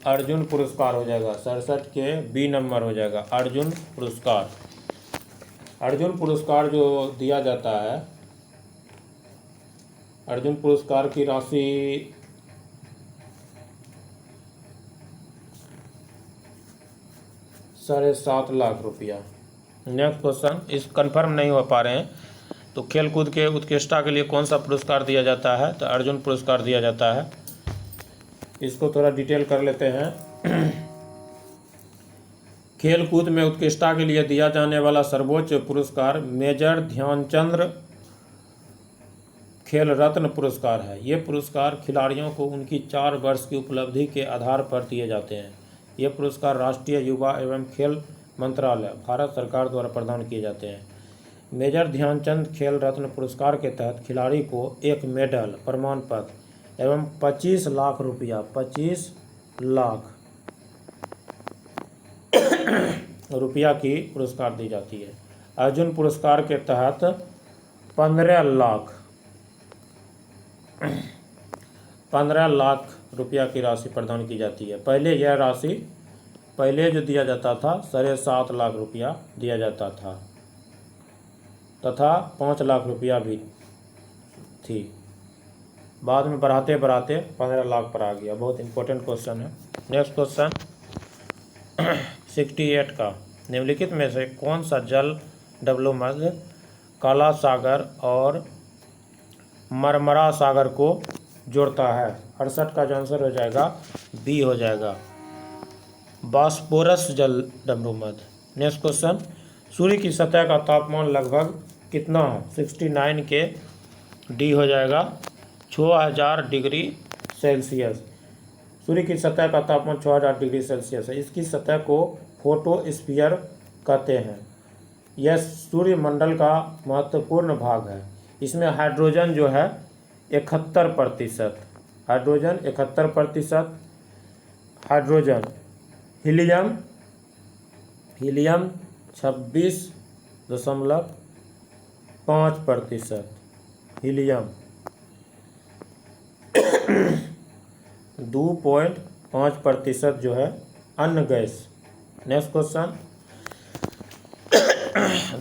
अर्जुन पुरस्कार हो जाएगा। 67 के बी नंबर हो जाएगा अर्जुन पुरस्कार। अर्जुन पुरस्कार जो दिया जाता है, अर्जुन पुरस्कार की राशि ₹7.5 लाख। नेक्स्ट क्वेश्चन, इस कंफर्म नहीं हो पा रहे हैं तो खेल कूद के उत्कृष्टता के लिए कौन सा पुरस्कार दिया जाता है? तो अर्जुन पुरस्कार दिया जाता है। इसको थोड़ा डिटेल कर लेते हैं। खेल कूद में उत्कृष्टता के लिए दिया जाने वाला सर्वोच्च पुरस्कार मेजर ध्यानचंद खेल रत्न पुरस्कार है। ये पुरस्कार खिलाड़ियों को उनकी 4 वर्ष की उपलब्धि के आधार पर दिए जाते हैं। ये पुरस्कार राष्ट्रीय युवा एवं खेल मंत्रालय भारत सरकार द्वारा प्रदान किए जाते हैं। मेजर ध्यानचंद खेल रत्न पुरस्कार के तहत खिलाड़ी को एक मेडल, प्रमाण पत्र एवं 25 लाख रुपया की पुरस्कार दी जाती है। अर्जुन पुरस्कार के तहत 15 लाख रुपया की राशि प्रदान की जाती है। पहले जो दिया जाता था 7.5 लाख रुपया दिया जाता था तथा 5 लाख रुपया भी थी। बाद में बढ़ाते 15 लाख पर आ गया। बहुत इंपॉर्टेंट क्वेश्चन है। नेक्स्ट क्वेश्चन 68 का, निम्नलिखित में से कौन सा जल डब्लूमध्य काला सागर और मरमरा सागर को जोड़ता है? 68 का जो आंसर हो जाएगा बी हो जाएगा, बास्पोरस जल डब्लूमध्य। नेक्स्ट क्वेश्चन, सूर्य की सतह का तापमान लगभग कितना है? 69 के डी हो जाएगा 6000 डिग्री सेल्सियस। सूर्य की सतह का तापमान 6000 डिग्री सेल्सियस है। इसकी सतह को फोटोस्फीयर कहते हैं। यह सूर्यमंडल का महत्वपूर्ण भाग है। इसमें हाइड्रोजन जो है 71%, hydrogen 71%, hydrogen, helium helium 26.5%, helium 2.5% जो है अन्य गैस। नेक्स्ट क्वेश्चन,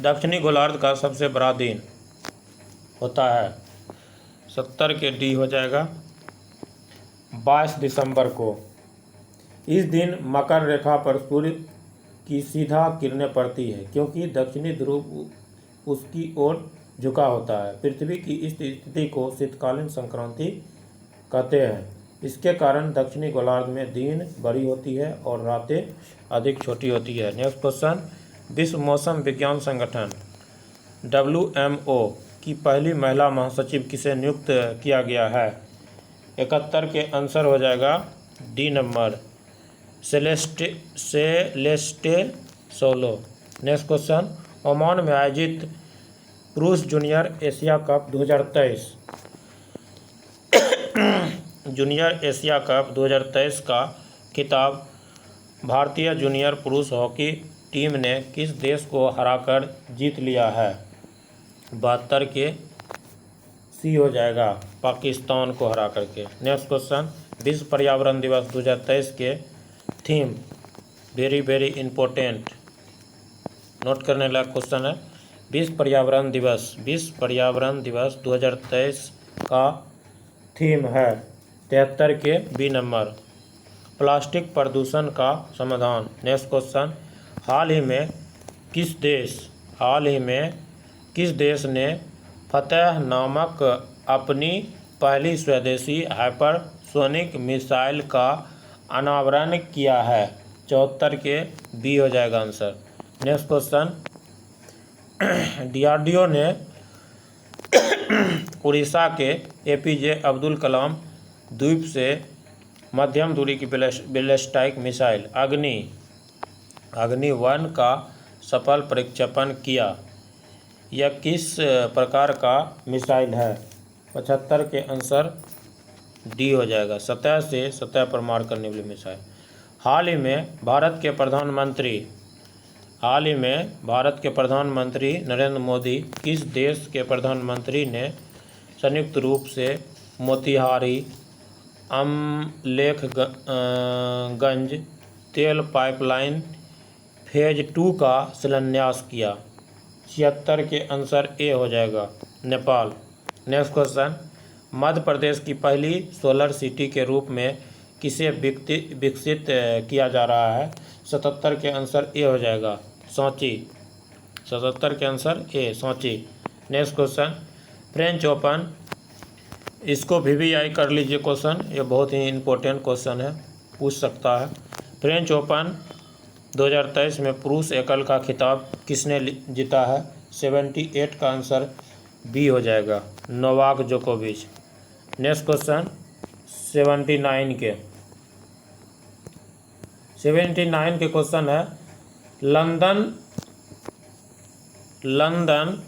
दक्षिणी गोलार्ध का सबसे बड़ा दिन होता है 70 के डी हो जाएगा 22 दिसंबर को। इस दिन मकर रेखा पर सूर्य की सीधा किरणें पड़ती है क्योंकि दक्षिणी ध्रुव उसकी ओर झुका होता है। पृथ्वी की इस स्थिति को शीतकालीन संक्रांति कहते हैं। इसके कारण दक्षिणी गोलार्ध में दिन बड़ी होती है और रातें अधिक छोटी होती है। नेक्स्ट क्वेश्चन, विश्व मौसम विज्ञान संगठन WMO की पहली महिला महासचिव किसे नियुक्त किया गया है? 71 के आंसर हो जाएगा D number, Celeste solo. Next question, Oman में आयोजित पुरुष junior Asia cup 2023 junior Asia cup 2023 का खिताब भारतीय जूनियर पुरुष हॉकी टीम ने किस देश को हराकर जीत लिया है? 72 के सी हो जाएगा, पाकिस्तान को हरा करके। नेक्स्ट क्वेश्चन, विश्व पर्यावरण दिवस 2023 के theme very very important, note करने लायक क्वेश्चन है। विश्व पर्यावरण दिवस 2023 का थीम है 73 के बी नंबर, प्लास्टिक प्रदूषण का समाधान। नेक्स्ट क्वेश्चन, हाल ही में किस देश ने फतह नामक अपनी पहली स्वदेशी हाइपरसोनिक मिसाइल का अनावरण किया है? 74 के बी हो जाएगा आंसर। नेक्स्ट क्वेश्चन, DRDO ने उड़ीसा के APJ अब्दुल कलाम द्वीप से मध्यम दूरी की बैलिस्टिक मिसाइल अग्नि 1 का सफल प्रक्षेपण किया। यह किस प्रकार का मिसाइल है? 75 के आंसर डी हो जाएगा, सतह से सतह पर मार करने वाली मिसाइल। हाल ही में भारत के प्रधानमंत्री नरेंद्र मोदी किस देश के प्रधानमंत्री ने संयुक्त रूप से मोतिहारी अमलेखगंज तेल पाइपलाइन फेज 2 का शिलान्यास किया? 76 के आंसर ए हो जाएगा, नेपाल। नेक्स्ट क्वेश्चन, मध्य प्रदेश की पहली सोलर सिटी के रूप में किसे विकसित किया जा रहा है? 77 के आंसर ए हो जाएगा, सांची। 77 के answer A, Sanchi. Next question, French open, इसको VVI कर लीजिए क्वेश्चन, ये बहुत ही इम्पोर्टेंट क्वेश्चन है, पूछ सकता है। फ्रेंच ओपन 2023 में पुरुष एकल का खिताब किसने जीता है? 78 का आंसर बी हो जाएगा, नोवाक जोकोविच। नेक्स्ट क्वेश्चन, 79 के क्वेश्चन है, लंदन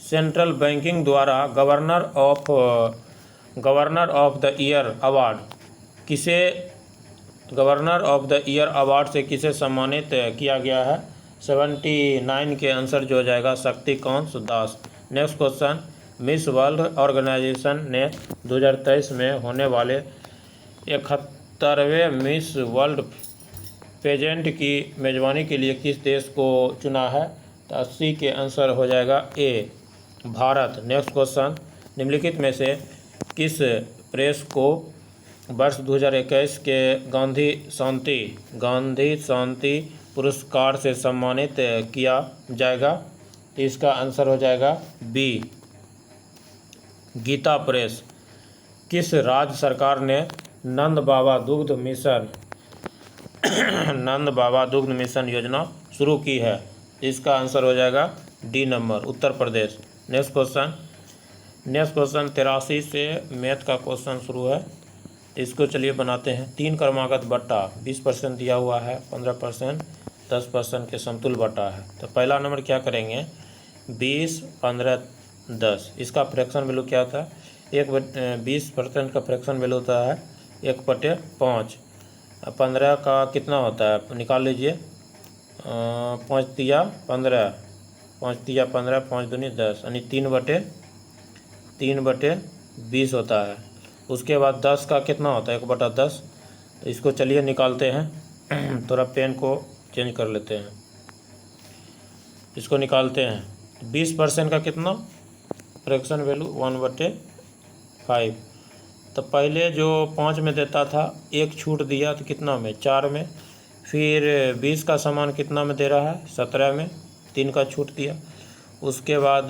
सेंट्रल बैंकिंग द्वारा governor of the year award से किसे सम्मानित किया गया है? 79 के आंसर जो हो जाएगा, Shaktikanta Das. Next question, miss world organisation ने 2023 में होने वाले 71वें मिस वर्ल्ड पेजेंट की मेजबानी के लिए किस देश को चुना है? तो 80 के आंसर हो जाएगा ए, भारत। नेक्स्ट क्वेश्चन, निम्नलिखित में से किस प्रेस को वर्ष 2021 के गांधी शांति पुरस्कार से सम्मानित किया जाएगा? तो इसका आंसर हो जाएगा बी, गीता प्रेस। किस राज्य सरकार ने नंद बाबा दुग्ध मिशन योजना शुरू की है? इसका आंसर हो जाएगा D number, Uttar Pradesh. Next question 83 से मैथ का क्वेश्चन शुरू है, इसको चलिए बनाते हैं। 3 क्रमागत बट्टा 20% दिया हुआ है, 15%, 10% के समतुल बट्टा है। तो पहला नंबर क्या करेंगे, 20, 15, 10, इसका फ्रैक्शन वैल्यू क्या होता है? 20% का फ्रैक्शन वैल्यू होता है 1/5। 15 का कितना होता है, निकाल लीजिए, पाँच तिया 15, 5 तिया 15, 5 दूनी 10, यानी 3/20 होता है। उसके बाद 10 का कितना होता है 1/10। तो इसको चलिए निकालते हैं थोड़ा पेन को चेंज कर लेते हैं, इसको निकालते हैं। 20% का कितना फ्रैक्शन वैल्यू 1/5। तो पहले जो 5 में देता था, एक छूट दिया तो कितना में 4 में, फिर 20 का सामान कितना में दे रहा है 17 में, 3 का छूट दिया। उसके बाद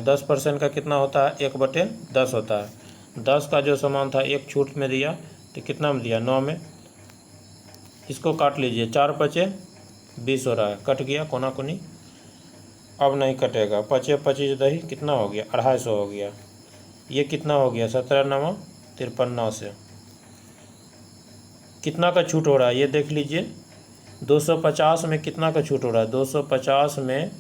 10% का कितना होता है 1/10 होता है। 10 का जो सामान था एक छूट में दिया तो कितना में दिया 9 में। इसको काट लीजिए, 4 पचे 20 हो रहा है, कट गया कोना कोनी, अब नहीं कटेगा। 5 25 दही कितना हो गया 250 हो गया। ये कितना हो गया 17 9 53 से कितना का छूट हो रहा है ये देख लीजिए। 250 में कितना का छूट हो रहा है, 250 में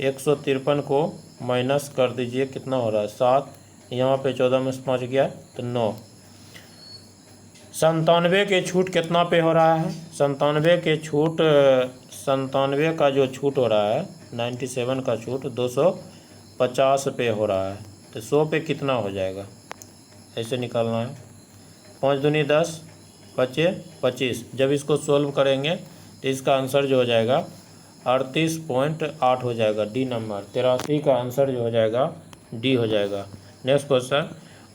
153 को माइनस कर दीजिए, कितना हो रहा है 7, यहाँ पे 14 में से 5 गया तो 9। 97 के छूट कितना पे हो रहा है, 97 का जो छूट हो रहा है 97 का छूट 250 पे हो रहा है। तो 100 पे कितना हो जाएगा, ऐसे निकालना है। 5 दूनी 10, 5 25। जब इसको सोल्व करेंगे तो इसका आंसर जो हो जाएगा 38.8 हो जाएगा, डी नंबर। 83 का आंसर जो हो जाएगा डी हो जाएगा। नेक्स्ट क्वेश्चन,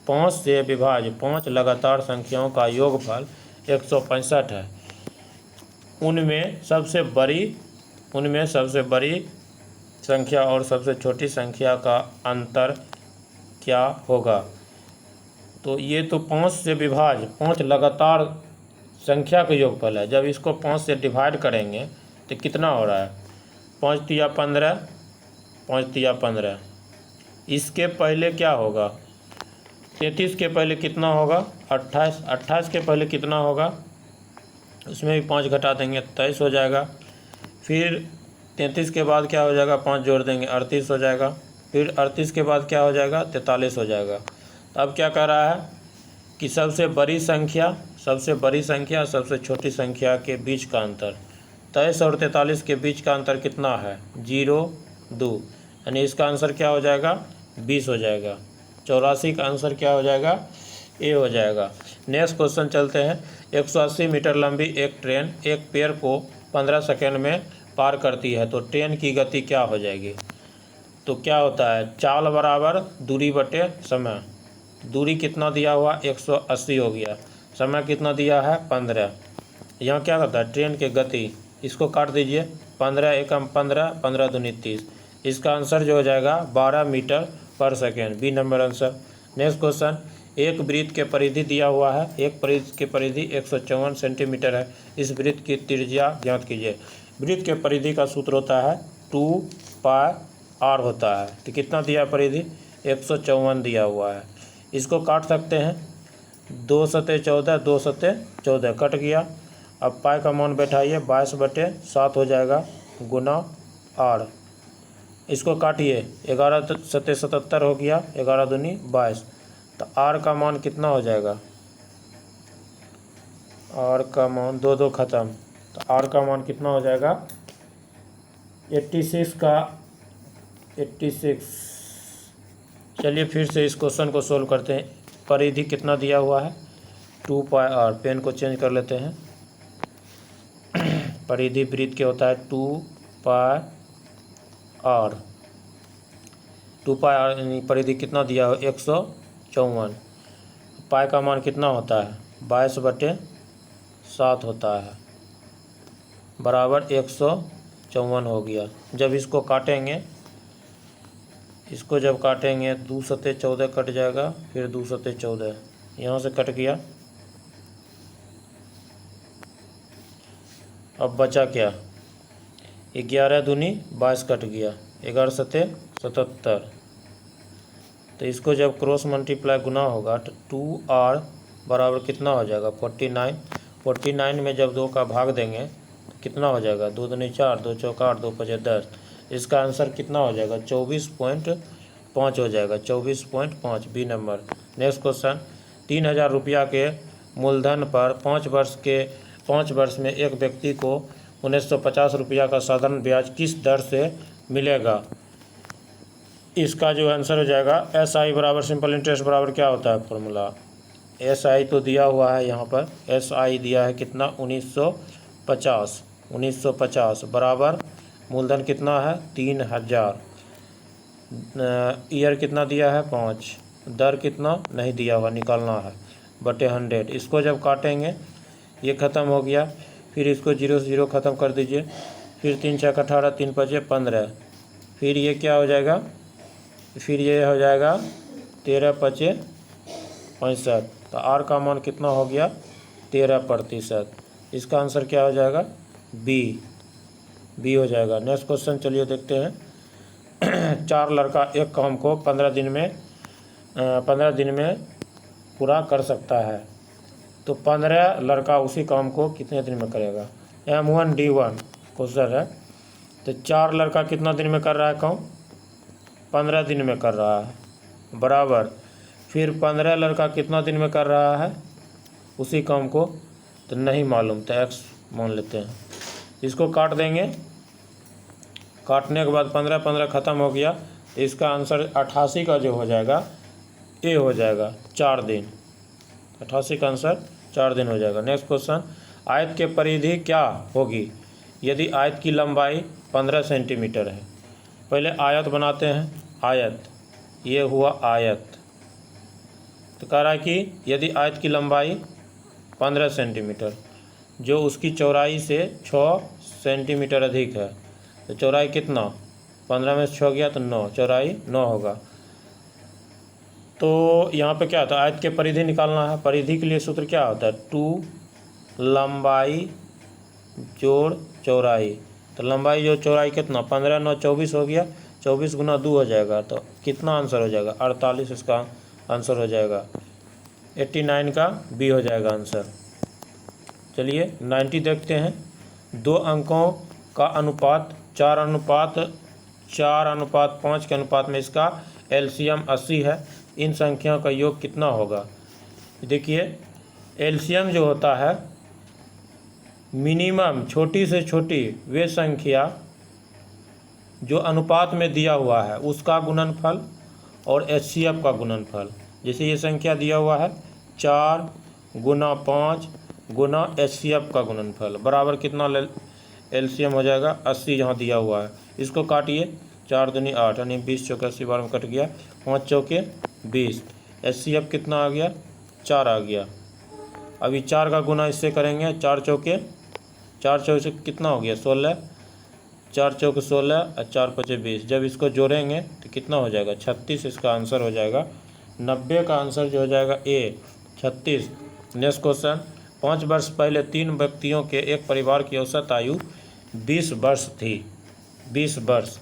5 से विभाज्य 5 लगातार संख्याओं का योगफल 165 है। उनमें सबसे बड़ी संख्या और सबसे छोटी संख्या का अंतर क्या होगा। तो ये तो 5 से विभाज्य 5 लगातार संख्या का योगफल है। जब इसको 5 से डिवाइड करेंगे तो कितना हो रहा है 5 तिया 15, 5 तिया 15। इसके पहले क्या होगा 33 के पहले कितना होगा 28, 28 के पहले कितना होगा, उसमें भी 5 घटा देंगे 23 हो जाएगा। फिर 33 के बाद क्या हो जाएगा 5 जोड़ देंगे 38 हो जाएगा। फिर 38 के बाद क्या हो जाएगा 43 हो जाएगा। अब क्या कर रहा है कि सबसे बड़ी संख्या सबसे छोटी संख्या के बीच का अंतर, 23 और 43 के बीच का अंतर कितना है 0 2, यानी इसका आंसर क्या हो जाएगा 20 हो जाएगा। 84 का आंसर क्या हो जाएगा ए हो जाएगा। नेक्स्ट क्वेश्चन चलते हैं। 180 मीटर लंबी एक ट्रेन एक पेड़ को 15 सेकेंड में पार करती है, तो ट्रेन की गति क्या हो जाएगी। तो क्या होता है चाल बराबर दूरी बटे समय। दूरी कितना दिया हुआ 180 हो गया, समय कितना दिया है 15। यहाँ क्या होता है ट्रेन की गति, इसको काट दीजिए 15 एकम 15, 15 दूनी 30। इसका आंसर जो हो जाएगा 12 meter per second, B number answer. Next question, एक वृत्त के परिधि दिया हुआ है, एक वृत्त की परिधि 154 सेंटीमीटर है। इस वृत्त की त्रिज्या ज्ञात कीजिए। वृत्त के परिधि का सूत्र होता है 2πr होता है। तो कितना दिया परिधि 154 दिया हुआ है। इसको काट सकते हैं 2 सते 14, 2 सते 14 कट गया। अब पाई का मान बैठाइए 22/7 हो जाएगा गुना r। इसको काटिए 11 सते 77 हो गया, 11 दूनी 22। तो r का मान कितना हो जाएगा, r का मान 2 2 ख़त्म, तो r का मान कितना हो जाएगा 86 का 86। चलिए फिर से इस क्वेश्चन को सोल्व करते हैं। परिधि कितना दिया हुआ है 2πr, पेन को चेंज कर लेते हैं। परिधि वृत्त के होता है 2πr, 2πr यानी परिधि कितना दिया हो 154। पाई का मान कितना होता है 22/7 होता है, बराबर 154 हो गया। जब इसको काटेंगे, इसको जब काटेंगे 2 सते 14 कट जाएगा, फिर 2 सते 14 यहाँ से कट गया। अब बचा क्या 11 दूनी 22 कट गया, 11 सते 77। तो इसको जब क्रॉस मल्टीप्लाई गुना होगा तो 2r बराबर कितना हो जाएगा 49। 49 में जब 2 का भाग देंगे तो कितना हो जाएगा 2 दूनी 4, 2 चौका 8, 2 पचे 10। इसका आंसर कितना हो जाएगा 24.5 हो जाएगा, 24.5, बी नंबर। नेक्स्ट क्वेश्चन, 3000 रुपया के मूलधन पर 5 वर्ष में एक व्यक्ति को 1950 रुपया का साधारण ब्याज किस दर से मिलेगा? इसका जो आंसर हो जाएगा SI बराबर सिंपल इंटरेस्ट बराबर क्या होता है फॉर्मूला? SI तो दिया हुआ है यहाँ पर, SI दिया है कितना 1950 बराबर मूलधन कितना है 3000, ईयर कितना दिया है 5, दर कितना नहीं दिया हुआ निकालना है बटे 100। इसको जब काटेंगे ये ख़त्म हो गया, फिर इसको 0 से 0 ख़त्म कर दीजिए, फिर 3 छः 18, 3 5 15, फिर ये क्या हो जाएगा, फिर ये हो जाएगा 13 5 65, तो R का मान कितना हो गया 13%। इसका आंसर क्या हो जाएगा बी हो जाएगा। नेक्स्ट क्वेश्चन चलिए देखते हैं। 4 लड़का एक काम को 15 दिन में पूरा कर सकता है, तो 15 लड़का उसी काम को कितने दिन में करेगा? M1 D1 क्वेश्चन है। तो 4 लड़का कितना दिन में कर रहा है काम? 15 दिन में कर रहा है, बराबर फिर 15 लड़का कितना दिन में कर रहा है उसी काम को? तो नहीं मालूम, तो X मान लेते हैं। इसको काट देंगे, काटने के बाद 15 ख़त्म हो गया, तो इसका आंसर 88 का जो हो जाएगा A हो जाएगा 4 दिन। 88 का आंसर 4 दिन हो जाएगा। नेक्स्ट क्वेश्चन, आयत के परिधि क्या होगी यदि आयत की लंबाई 15 सेंटीमीटर है? पहले आयत बनाते हैं, आयत, ये हुआ आयत। तो कह रहा है कि यदि आयत की लंबाई 15 सेंटीमीटर जो उसकी चौड़ाई से 6 सेंटीमीटर अधिक है, तो चौड़ाई कितना 15 में से 6 गया तो 9, चौड़ाई 9 होगा। तो यहाँ पे क्या होता है, आयत के परिधि निकालना है। परिधि के लिए सूत्र क्या होता है 2 लंबाई जोड़ चौड़ाई। तो लंबाई जोड़ चौड़ाई कितना 15 9 24 हो गया, 24 गुना 2 हो जाएगा, तो कितना आंसर हो जाएगा 48 इसका आंसर हो जाएगा। 89 का B हो जाएगा आंसर। चलिए 90 देखते हैं। 2 अंकों का अनुपात 4:5 के अनुपात में इसका LCM 80 है। इन संख्याओं का योग कितना होगा? देखिए LCM जो होता है मिनिमम छोटी से छोटी वे संख्या जो अनुपात में दिया हुआ है उसका गुणनफल और HCF का गुणनफल। जैसे ये संख्या दिया हुआ है 4 गुना 5 गुना HCF का गुणनफल बराबर कितना LCM हो जाएगा 80 यहाँ दिया हुआ है। इसको काटिए, 4 दूनी 8 यानी 20 चौके 80 बार में कट गया, 5 चौके 20, HCF कितना आ गया 4 आ गया। अभी 4 का गुना इससे करेंगे, 4 चौके से कितना हो गया 16, 4 चौके 16 और 4 पचे 20। जब इसको जोड़ेंगे तो कितना हो जाएगा 36, इसका आंसर हो जाएगा 90 का आंसर जो हो जाएगा A 36। नेक्स्ट क्वेश्चन, 5 वर्ष पहले 3 व्यक्तियों के एक परिवार की औसत आयु 20 वर्ष थी। 20 वर्ष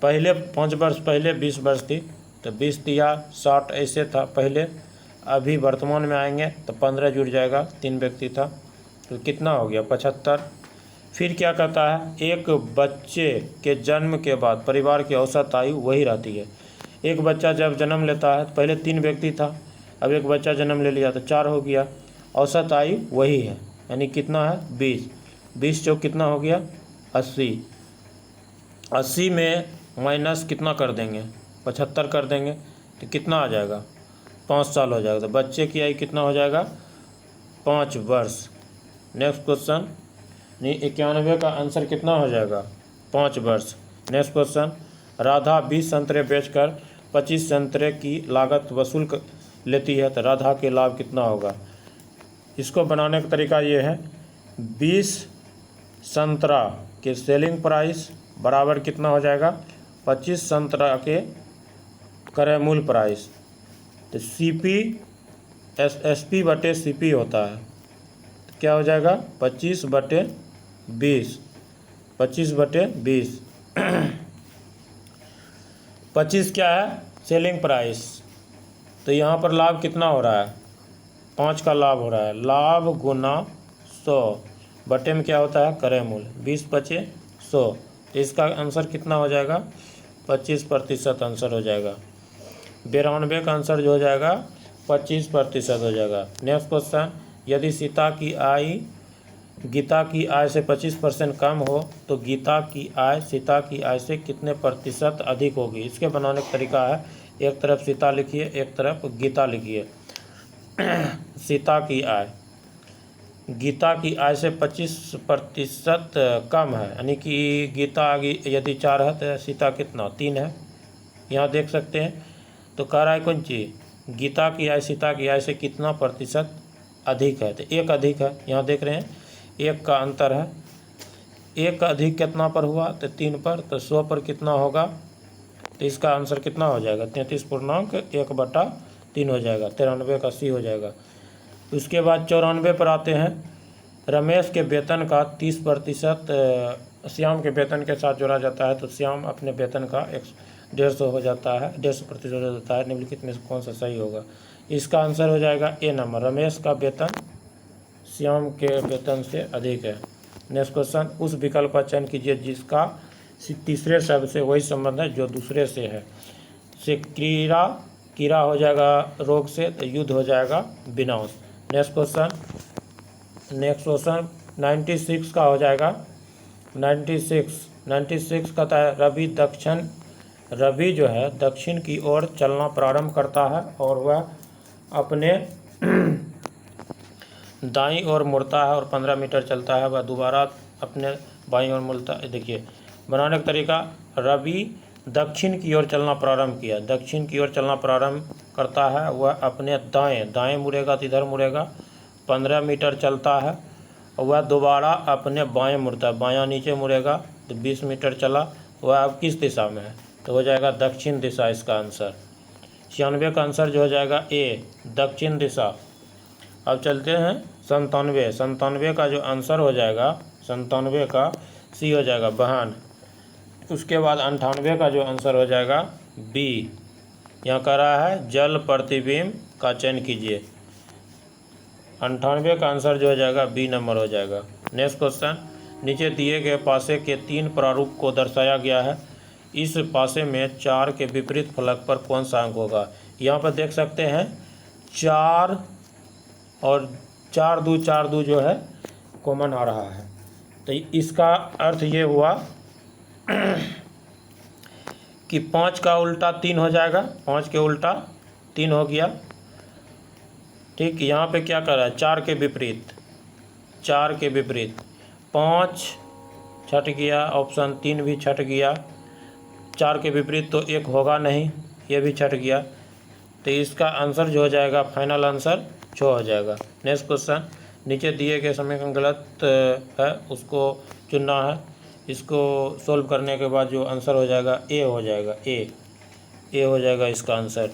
पहले, 5 वर्ष पहले 20 वर्ष थी, तो 20 दिया 60 ऐसे था पहले। अभी वर्तमान में आएंगे तो 15 जुड़ जाएगा, 3 व्यक्ति था तो कितना हो गया 75। फिर क्या कहता है, एक बच्चे के जन्म के बाद परिवार की औसत आयु वही रहती है। एक बच्चा जब जन्म लेता है तो पहले 3 व्यक्ति था, अब एक बच्चा जन्म ले लिया तो 4 हो गया, औसत आयु वही है, यानी कितना है 20। 20 चौक कितना हो गया 80। 80 में माइनस कितना कर देंगे 75 कर देंगे तो कितना आ जाएगा 5 साल हो जाएगा। तो बच्चे की आयु कितना हो जाएगा 5 वर्ष। नेक्स्ट क्वेश्चन, 91 का आंसर कितना हो जाएगा 5 वर्ष। नेक्स्ट क्वेश्चन, राधा 20 संतरे बेचकर 25 संतरे की लागत वसूल लेती है, तो राधा के लाभ कितना होगा? इसको बनाने का तरीका ये है, 20 संतरा के सेलिंग प्राइस बराबर कितना हो जाएगा 25 संतरा के क्रय मूल्य प्राइस। तो SP बटे CP होता है, तो क्या हो जाएगा 25 बटे 20। 25 बटे 20 25 क्या है सेलिंग प्राइस, तो यहाँ पर लाभ कितना हो रहा है 5 का लाभ हो रहा है, लाभ गुना 100 बटे में क्या होता है क्रय मूल्य, 20 पचे 100, तो इसका आंसर कितना हो जाएगा 25% आंसर हो जाएगा। 92 का आंसर जो हो जाएगा 25% हो जाएगा। नेक्स्ट क्वेश्चन, यदि सीता की आय गीता की आय से 25% कम हो तो गीता की आय सीता की आय से कितने प्रतिशत अधिक होगी। इसके बनाने का तरीका है, एक तरफ सीता लिखिए, एक तरफ गीता लिखिए। सीता की आय गीता की आय से 25% कम है, यानी कि गीता आगे यदि 4 है तो सीता कितना 3 है, यहाँ देख सकते हैं। तो कह रहा है कौन चीज़, गीता की आय सीता की आय से कितना प्रतिशत अधिक है, तो 1 अधिक है। यहाँ देख रहे हैं 1 का अंतर है, 1 का अधिक कितना पर हुआ, तो 3 पर, तो 100 पर कितना होगा, तो इसका आंसर कितना हो जाएगा 33.1/3 हो जाएगा, 93 का C हो जाएगा। उसके बाद 94 पर आते हैं। रमेश के वेतन का 30% श्याम के वेतन के साथ जोड़ा जाता है तो श्याम अपने वेतन का 150 हो जाता है, 150% हो जाता है। निम्नलिखित में कौन सा सही होगा। इसका आंसर हो जाएगा A नंबर, रमेश का वेतन श्याम के वेतन से अधिक है। नेक्स्ट क्वेश्चन, उस विकल्प का चयन कीजिए जिसका तीसरे शब्द से वही संबंध है जो दूसरे से है। से कीड़ा हो जाएगा रोग से, तो युद्ध हो जाएगा विनाश। नेक्स्ट क्वेश्चन 96 का हो जाएगा 96 कहता है रवि जो है दक्षिण की ओर चलना प्रारंभ करता है और वह अपने दाईं ओर मुड़ता है और 15 मीटर चलता है, वह दोबारा अपने बाईं ओर मुड़ता है। देखिए बनाने का तरीका, रवि दक्षिण की ओर चलना प्रारंभ किया, दक्षिण की ओर चलना प्रारंभ करता है, वह अपने दाएं मुड़ेगा तो इधर मुड़ेगा, 15 मीटर चलता है और वह दोबारा अपने बाएं मुड़ता है, बायां नीचे मुड़ेगा तो 20 मीटर चला, वह अब किस दिशा में है, तो हो जाएगा दक्षिण दिशा इसका आंसर। 96 का आंसर जो हो जाएगा A दक्षिण दिशा। अब चलते हैं 97 का जो आंसर हो जाएगा 97 का C हो जाएगा बहन। उसके बाद 98 का जो आंसर हो जाएगा B। यहाँ कह रहा है जल प्रतिबिंब का चयन कीजिए, 98 का आंसर जो हो जाएगा B नंबर हो जाएगा। नेक्स्ट क्वेश्चन, नीचे दिए गए पासे के 3 प्रारूप को दर्शाया गया है, इस पासे में 4 के विपरीत फलक पर कौन सा अंक होगा। यहाँ पर देख सकते हैं 4 और 4 2 जो है कॉमन आ रहा है, तो इसका अर्थ ये हुआ कि 5 का उल्टा 3 हो जाएगा, 5 के उल्टा 3 हो गया। ठीक, यहाँ पे क्या कर रहा है 4 के विपरीत, 5 छट गया, ऑप्शन 3 भी छट गया, 4 के विपरीत तो 1 होगा नहीं, ये भी छट गया, तो इसका आंसर जो हो जाएगा फाइनल आंसर 6 हो जाएगा। नेक्स्ट क्वेश्चन, नीचे दिए गए समीकरण गलत है उसको चुनना है, इसको सोल्व करने के बाद जो आंसर हो जाएगा A हो जाएगा, ए हो जाएगा इसका आंसर।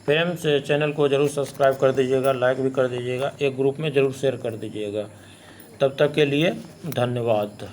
फ्रेंड्स चैनल को ज़रूर सब्सक्राइब कर दीजिएगा, लाइक भी कर दीजिएगा, एक ग्रुप में ज़रूर शेयर कर दीजिएगा। तब तक के लिए धन्यवाद।